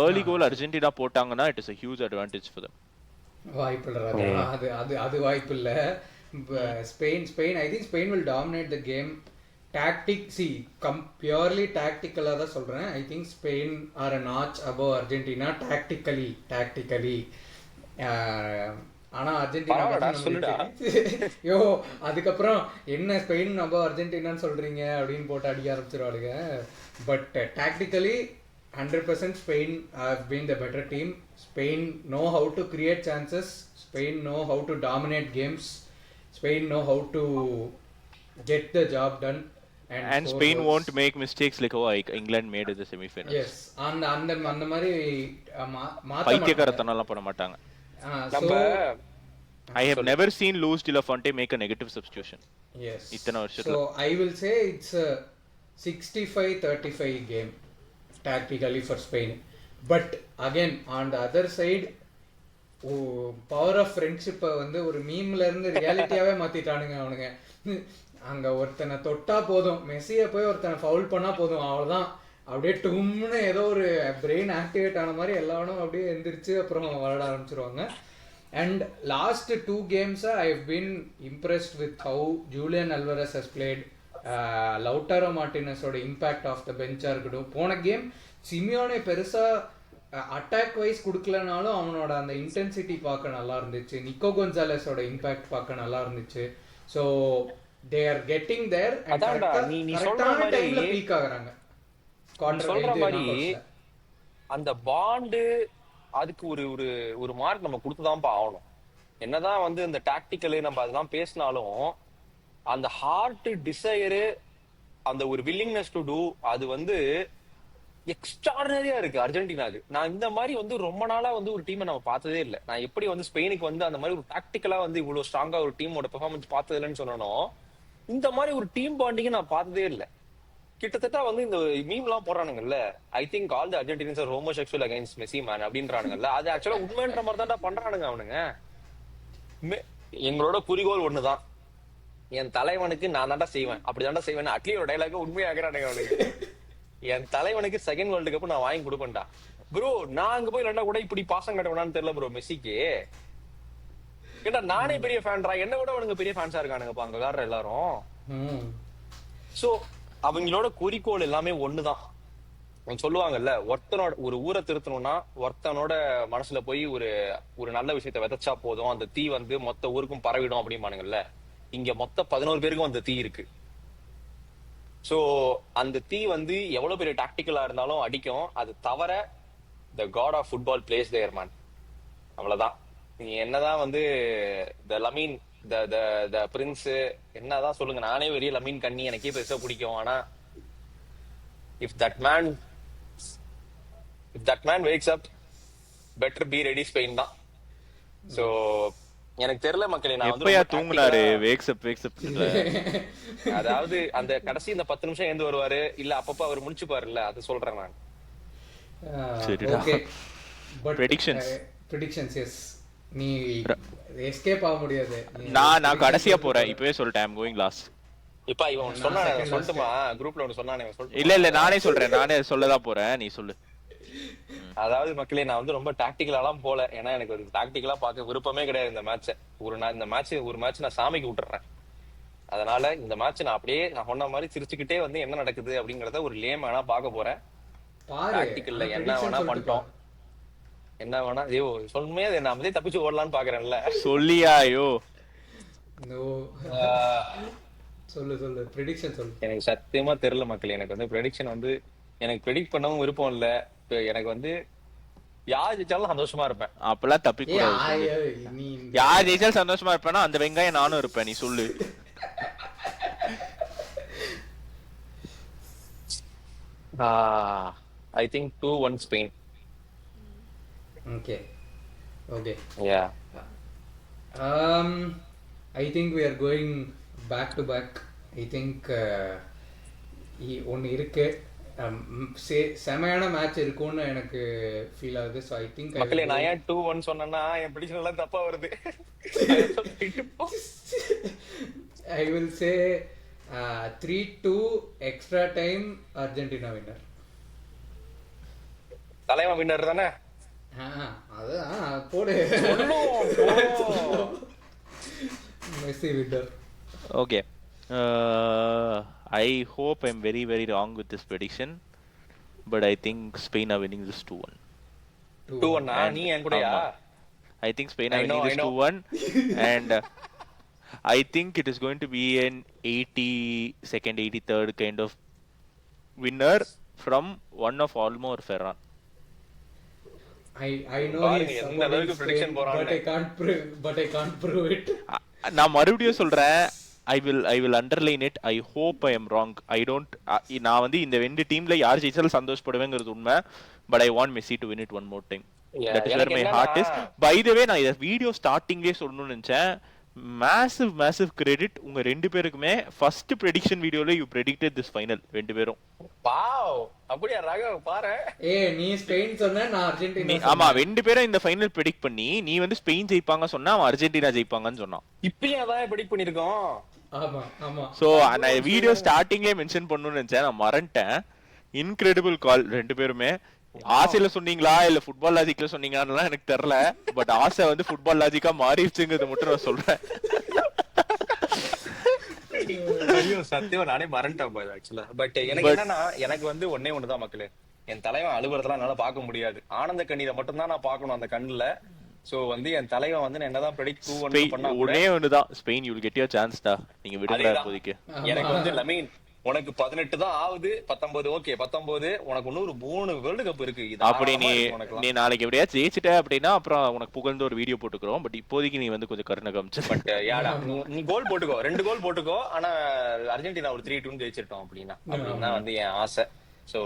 C: early goal Argentina போட்டாங்கன்னா it is a huge advantage for them.
A: வாய்ப்பில்லை, அது வாய்ப்பில்ல. Spain I think Spain will dominate the game. Purely tactical தான் சொல்றேன். I think Spain are a notch above Argentina tactically. ஆனா Argentina yo அதுக்கப்புறம் என்ன Spain நம்ம அர்ஜென்டினான்னு சொல்றீங்க அப்படின்னு போட்டு அடிக்க ஆரம்பிச்சிருவாளுங்க. But tactically 100% Spain have been the better team. Spain know how to create chances. Spain know how to dominate games. Spain know how to get the job done.
C: And Spain won't make mistakes like England made in the semi-finals.
A: Yes, அந்த மாதிரி
C: பைத்தியக்காரத்தனம்லாம் பண்ண மாட்டாங்க. I have never seen Luis de la Fuente make a negative substitution.
A: Yes.
C: இத்தனை வருஷத்துல.
A: So I will say it's a 65-35 game tactically for Spain. But again on the other side, power of ஃப்ரெண்ட்ஷிப்பை வந்து ஒரு மீம்ல இருந்து ரியாலிட்டியாவே மாத்திட்டானுங்க அவனுங்க. அங்க ஒருத்தனை தொட்டா போதும், மெஸ்ஸியை போய் ஒருத்தனை ஃபவுல் பண்ணா போதும், அவ்வளவுதான் அப்படியே டும்னு ஏதோ ஒரு பிரெயின் ஆக்டிவேட் ஆன மாதிரி எல்லாரும் அப்படியே எந்திரிச்சு அப்புறம் விளையாட ஆரம்பிச்சிருவாங்க. And last 2 games I have been impressed with how Julian Alvarez has played. Lautaro மார்டினஸோட இம்பாக்ட் ஆஃப் த பெஞ்சா இருக்கட்டும். போன கேம் சிமியோனே பெருசா அட்டாக் வைஸ் கொடுக்கலனாலும் அவனோட அந்த இன்டென்சிட்டி பார்க்க நல்லா இருந்துச்சு. நிக்கோ கொன்சாலஸோட இம்பாக்ட் பார்க்க நல்லா இருந்துச்சு. So they are getting there and கரெக்டான டைம்ல பீக் ஆகுறாங்க.
B: சொல்ற மாதிரி அந்த பாண்டு அதுக்கு ஒரு மார்க் நம்ம கொடுத்துதான்ப்பா ஆகணும். என்னதான் வந்து இந்த டாக்டிக்கலு நம்ம அதெல்லாம் பேசினாலும் அந்த ஹார்ட் டிசைரு அந்த ஒரு வில்லிங்னஸ் டு டூ அது வந்து எக்ஸ்ட்ராடனரியா இருக்கு அர்ஜென்டினாக்கு. நான் இந்த மாதிரி வந்து ரொம்ப நாளா வந்து ஒரு டீமை நம்ம பார்த்ததே இல்லை. நான் எப்படி வந்து ஸ்பெயினுக்கு வந்து அந்த மாதிரி ஒரு டாக்டிக்கலா வந்து இவ்வளவு ஸ்ட்ராங்கா ஒரு டீமோட பெர்ஃபார்மன்ஸ் பார்த்தது இல்லைன்னு சொன்னோம். இந்த மாதிரி ஒரு டீம் பாண்டிங்க நான் பார்த்ததே இல்லை. கிட்டத்தட்ட வந்து இந்த மீம் எல்லாம் போடுறானுங்கல்ல, I think all the Argentinians are homosexual against Messi man அப்படின்றானுங்கல்ல, அது ஆக்சுவலா உண்மைன்ற மாதிரி தான்டா பண்றானுங்க அவனுங்க. எங்களோட குறிக்கோள் ஒண்ணுதான், என் தலைவனுக்கு நான் தாண்டா செய்வேன், அப்படிதான்டா செய்வேன். அட்லியோட டைலாக உண்மையாகிறானுங்க அவனுக்கு. என் தலைவனுக்கு செகண்ட் வேர்ல்டு கப் நான் வாங்கி கொடுப்பேன்டா ப்ரோ. நான் அங்க போய் இல்லைன்னா கூட இப்படி பாசம் கட்டவேனான்னு தெரியல ப்ரோ மெஸ்ஸிக்கு. ஏன்னா நானே பெரிய ஃபேன்ரா, என்ன விட அவனுங்க பெரிய ஃபேன்ஸா இருக்கானுங்கப்பா அங்க விளையாடுற எல்லாரும். சோ அவங்களோட குறிக்கோள் எல்லாமே ஒண்ணுதான். சொல்லுவாங்கல்ல, ஒருத்தனோட ஒரு ஊரை திருத்தணும்னா ஒருத்தனோட மனசுல போய் ஒரு ஒரு நல்ல விஷயத்த விதைச்சா போதும், அந்த தீ வந்து மொத்த ஊருக்கும் பரவிடும் அப்படிம்பானுங்கல்ல. இங்க மொத்த 11 பேருக்கும் அந்த தீ இருக்கு. சோ அந்த தீ வந்து எவ்வளவு பெரிய டாக்டிக்கலா இருந்தாலும் அடிக்கும். அது தவிர the god of football plays there man. அவ்வளவுதான். நீ என்னதான் வந்து த லமீன் த பிரின்ஸ் என்னதான் சொல்லுங்க, நானே பெரிய லமீன் கண்ணி, எனக்கே பெருசா பிடிக்கும். ஆனா if that man wax up, better be ready Spain தான். சோ எனக்கு தெரியல மக்களே, நான் வந்து
C: தூங்குனாரு வேக்ஸ் அப்.
B: அதாவது அந்த கடைசி இந்த 10 நிமிஷம் எழுந்து வருவாரு இல்ல, அப்பப்ப அவர் முடிச்சுப்பாருல்ல, அது சொல்றேன் நான்.
A: ஓகே, பட் பிரெடிக்ஷன்ஸ் எஸ், நீ எஸ்கேப் ஆக முடியாது.
C: நான் கடைசியா போறேன், இப்பவே சொல்லிட்டேன், ஐம் கோயிங் லாஸ்ட்.
B: இப்ப இவன் சொன்னானே, சொல்லட்டுமா? குரூப்ல ஒன்னு சொன்னானே,
C: இல்ல நானே சொல்றேன், நானே சொல்லதான் போறேன், நீ சொல்லு.
B: அதாவது மக்களே, நான் வந்து ரொம்ப டாக்டிக்கலாலாம் போல, ஏன்னா எனக்கு ஒரு டாக்டிக்கலா பார்க்க விருப்பமே கிடையாது இந்த மேட்ச. இந்த மேட்ச் நான் சாமிக்கு விட்டுறேன். அதனால இந்த மேட்ச் நான் அப்படியே நான் சொன்ன மாதிரி சிரிச்சுக்கிட்டே வந்து என்ன நடக்குது அப்படிங்கறத ஒரு லேமானா பார்க்க போறேன். டாக்டிக்கல்ல என்ன வேணா பண்ணிட்டோம், என்ன வேணா ஐயோ சொல்லுமே, நான் அப்படியே தப்பிச்சு ஓடலான்னு பாக்குறேன்ல.
C: சொல்லியா? ஐயோ
A: சொல்லு ப்ரெடிக்ஷன் சொல்லு.
B: எனக்கு சத்தியமா தெரியல மக்களே. எனக்கு வந்து ப்ரெடிக்ஷன் வந்து எனக்கு ப்ரெடிக்ட் பண்ணவும் விருப்பம் இல்ல. எனக்கு வந்து யார் ஜெயிச்சாலும் சந்தோஷமா இருப்பேன்.
C: அப்பெல்லாம் தப்பிக்கூடாது. யார் ஜெயிச்சாலும் சந்தோஷமா இருப்பேன்னா அந்த வெங்காயம் நானும் இருப்பேன், நீ சொல்லு.
B: I think 2-1 Spain.
A: Okay.
B: Yeah.
A: I think we are going back to back. I think ஒன்னு இருக்கு, செமையான மேட்ச் இருக்கும்னு எனக்கு ஃபீல் ஆகுது. ஸோ ஐ திங்க்
B: மக்களே, நான் ஏன் 2-1 சொன்னேன்னா என் ப்ரெடிக்ஷன் எல்லாம் தப்பா வருது.
A: I will say 3-2 extra time Argentina winner.
B: தலைவன் வின்னர் தானே?
A: அதான் போடு, Messi winner.
C: Okay, I hope I'm very very wrong with this prediction, but I think Spain are winning this 2-1.
B: 2-1 நீ என் கூடயா?
C: I think Spain are winning this 2-1 and I think it is going to be an 82nd 83rd kind of winner from one of Olmo or Ferran.
A: I know he's
B: எந்த அளவுக்கு prediction போறானே,
A: but I can't prove it.
C: நான் மறுபடியும் சொல்றேன், I will underline it. I hope I am wrong. I don't நான் வந்து இந்த ரெண்டு டீம்ல யார் ஜெயிச்சாலும் சந்தோஷப்படுவேங்கிறது உண்மை. But I want Messi to win it one more time. That is where my heart is. By the way, நான் இந்த வீடியோ ஸ்டார்டிங்லயே சொல்லணும்னு நினைச்சேன், massive credit உங்க ரெண்டு பேருக்குமே. ஃபர்ஸ்ட் prediction வீடியோல you predicted this final, ரெண்டு பேரும்.
B: வாவ், அப்படியே ராகவ் பாரு.
A: நீ ஸ்பெயின் சொன்ன, நான் அர்ஜென்டினா.
C: ஆமா, ரெண்டு பேரும் இந்த ஃபைனல் predict பண்ணி, நீ வந்து ஸ்பெயின் ஜெயிப்பாங்க சொன்னா, அவன் அர்ஜென்டினா ஜெயிப்பாங்கன்னு சொன்னான்.
B: இப்பயே அதான் predict பண்ணிருக்கோம்.
A: ஆமா.
C: சோ நான் வீடியோ ஸ்டார்டிங்லயே மென்ஷன் பண்ணணும்னு நினைச்சேன், நான் மறந்துட்டேன். இன்கிரெடிபிள் கால் ரெண்டு பேருமே. ஆசையில சொன்னீங்களா இல்ல ஃபுட்பால் லாஜிக்ல சொன்னீங்களான்னு எனக்கு தெரியல, பட் ஆசை வந்து ஃபுட்பால் லாஜிக்கா மாறிடுச்சுங்கிறது மட்டும் நான் சொல்றேன்.
B: ஐயோ சத்தியமா நானே மறந்துட்டேன் ஆக்சுவலா. பட் எனக்கு என்னன்னா, எனக்கு வந்து ஒண்ணுதான் மக்களே, என் தலைவன் அழுகுறதெல்லாம் என்னால பார்க்க முடியாது. ஆனந்த கண்ணீரை மட்டும் தான் நான் பார்க்கணும் அந்த கண்ணுல. சோ வந்து என் தலைவன் வந்து என்னதான் predict 2-1 பண்ணா
C: ஒண்ணே ஒண்ணுதான், Spain you will get your chance டா, நீங்க விடுங்க இப்போதைக்கு.
B: எனக்கு வந்து லமீன் உனக்கு 18 தான் ஆகுது, 19 ஓகே 19, உனக்கு இன்னும் ஒரு 3 வேர்ல்டு கப் இருக்கு. இது
C: அப்படி
B: ஆழமா
C: நீ
B: இருக்கு உனக்கு.
C: நீ நாளைக்கு எப்படியாச்சும் ஜெயிச்சிட்ட அப்படின்னா அப்புறம் உனக்கு புகழ்ந்து ஒரு வீடியோ போட்டுக்கிறோம். பட் இப்போதைக்கு நீ வந்து கொஞ்சம் கருணை காமிச்சு.
B: பட் யாடா நீ கோல் போட்டுக்கோ, 2 கோல் போட்டுக்கோ. ஆனா அர்ஜென்டினா ஒரு 3-2 ஜெயிச்சிட்டோம் அப்படின்னா வந்து என் ஆசை. சோ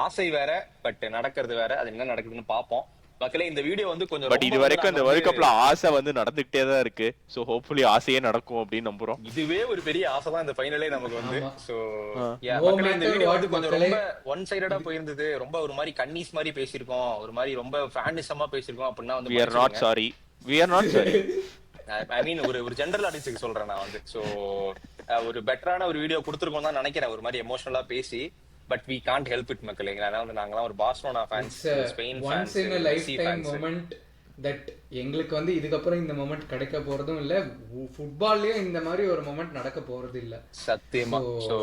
B: ஆசை வேற, பட் நடக்கிறது வேற. அது என்ன நடக்குதுன்னு பாப்போம் மக்களே. இந்த வீடியோ வந்து கொஞ்சம்
C: பட் இது வரைக்கும் இந்த வேர்ல்ட் கப்ல ஆசை வந்து நடந்துகிட்டே தான் இருக்கு. சோ ஹோப்ஃபுல்லி ஆசையே நடக்கும் அப்படின்னு நம்புறோம்.
B: இதுவே ஒரு பெரிய ஆசை தான் இந்த ஃபைனலே நமக்கு வந்து. சோ
A: No
B: மக்களே இந்த
A: matter
B: வீடியோ
A: what
B: வந்து கொஞ்சம்
A: மக்களே.
B: ரொம்ப ஒன் சைடடா போயிருந்தது. ரொம்ப ஒரு மாதிரி கன்னீஸ் மாதிரி பேசியிருக்கோம், ஒரு மாதிரி ரொம்ப ஃபேனிசமா பேசியிருக்கோம் அப்படின்னா வந்து
C: We are not sorry. We are not sorry.
B: ஐ மீன் ஒரு ஜெனரல் ஆடியன்ஸுக்கு சொல்றேன் நான் வந்து. சோ ஒரு பெட்டரான ஒரு வீடியோ கொடுத்துருக்கோம் தான் நினைக்கிறேன், ஒரு மாதிரி எமோஷனலா பேசி. But we can't help it மக்களே. ஏன்னா வந்து நாங்கலாம் ஒரு Barcelona fans, Spain
A: once
B: fans,
A: in a
B: Messi
A: lifetime
B: fans.
A: moment that எங்களுக்கு வந்து இதுக்கப்புறம் இந்த மொமெண்ட் கிடைக்க போறதும் இல்ல, ஃபுட்பால்லயும் இந்த மாதிரி ஒரு மொமெண்ட் நடக்க போறது இல்ல
B: சத்தியமா. சோ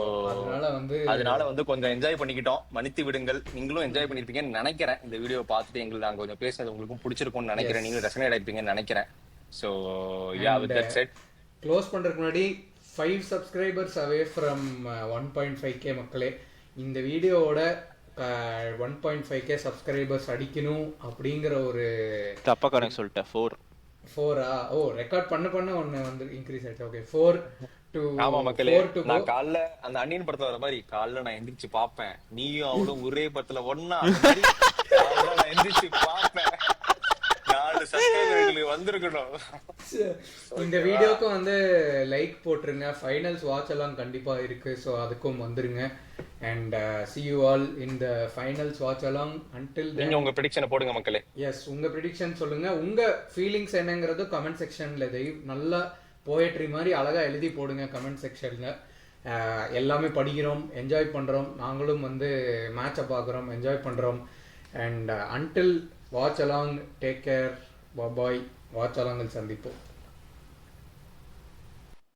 B: அதனால வந்து கொஞ்சம் என்ஜாய் பண்ணிக்கிட்டோம், மன்னித்து விடுங்கள். நீங்களும் என்ஜாய் பண்ணிருப்பீங்கன்னு நினைக்கிறேன். இந்த வீடியோ பார்த்துட்டு எங்களுக்கு நாங்க கொஞ்சம் பேசுனது உங்களுக்கும் பிடிச்சிருக்கும்னு நினைக்கிறேன். நீங்களும் ரெசனேட் ஆயிருப்பீங்கன்னு நினைக்கிறேன். So yeah with that set
A: close பண்றதுக்கு முன்னாடி 5 சப்ஸ்கிரைபர்ஸ் அவே ஃப்ரம் 1.5k மக்களே. இந்த வீடியோவோட 1.5k சப்ஸ்கிரைபர்ஸ் அடிக்கணும் அப்படிங்கிற ஒரு
C: தப்பா கணக்கு சொல்லிட்டேன்.
A: 4 ஓ ரெக்கார்ட் பண்ண ஒன்னு வந்து இன்க்ரீஸ் ஆயிடுச்சு. ஓகே 4 to
B: ஆமா மக்களே.
A: 4 to
B: நான் காலைல அந்த அண்ணியன் படத்துல வர மாதிரி காலைல நான் எந்திரிச்சு பாப்பேன், நீயும் அவளும் ஒரே படத்துல ஒன்னா நான் எந்திரிச்சு பாப்பேன். 4 சப்ஸ்கிரைபர்களுக்கு வந்திருக்கணும்.
A: இந்த வீடியோக்கு வந்து லைக் போட்டுருங்க. ஃபைனல்ஸ் வாட்ச் எல்லாம் கண்டிப்பா இருக்கு, ஸோ அதுக்கும் வந்துருங்க. And see you all in the finals watch along. until then
B: நீங்க உங்க ப்ரெடிக்ஷனை போடுங்க மக்களே.
A: எஸ் உங்க ப்ரெடிக்ஷன் சொல்லுங்க. உங்க ஃபீலிங்ஸ் என்னங்கிறது கமெண்ட் செக்ஷன்ல நல்லா போயட்ரி மாதிரி அழகா எழுதி போடுங்க கமெண்ட் செக்ஷன்ல. எல்லாமே படிக்கிறோம், என்ஜாய் பண்றோம். நாங்களும் வந்து மேட்சை பார்க்குறோம், என்ஜாய் பண்றோம். And until watch along, take care, bye bye. watch along சந்திப்போம்.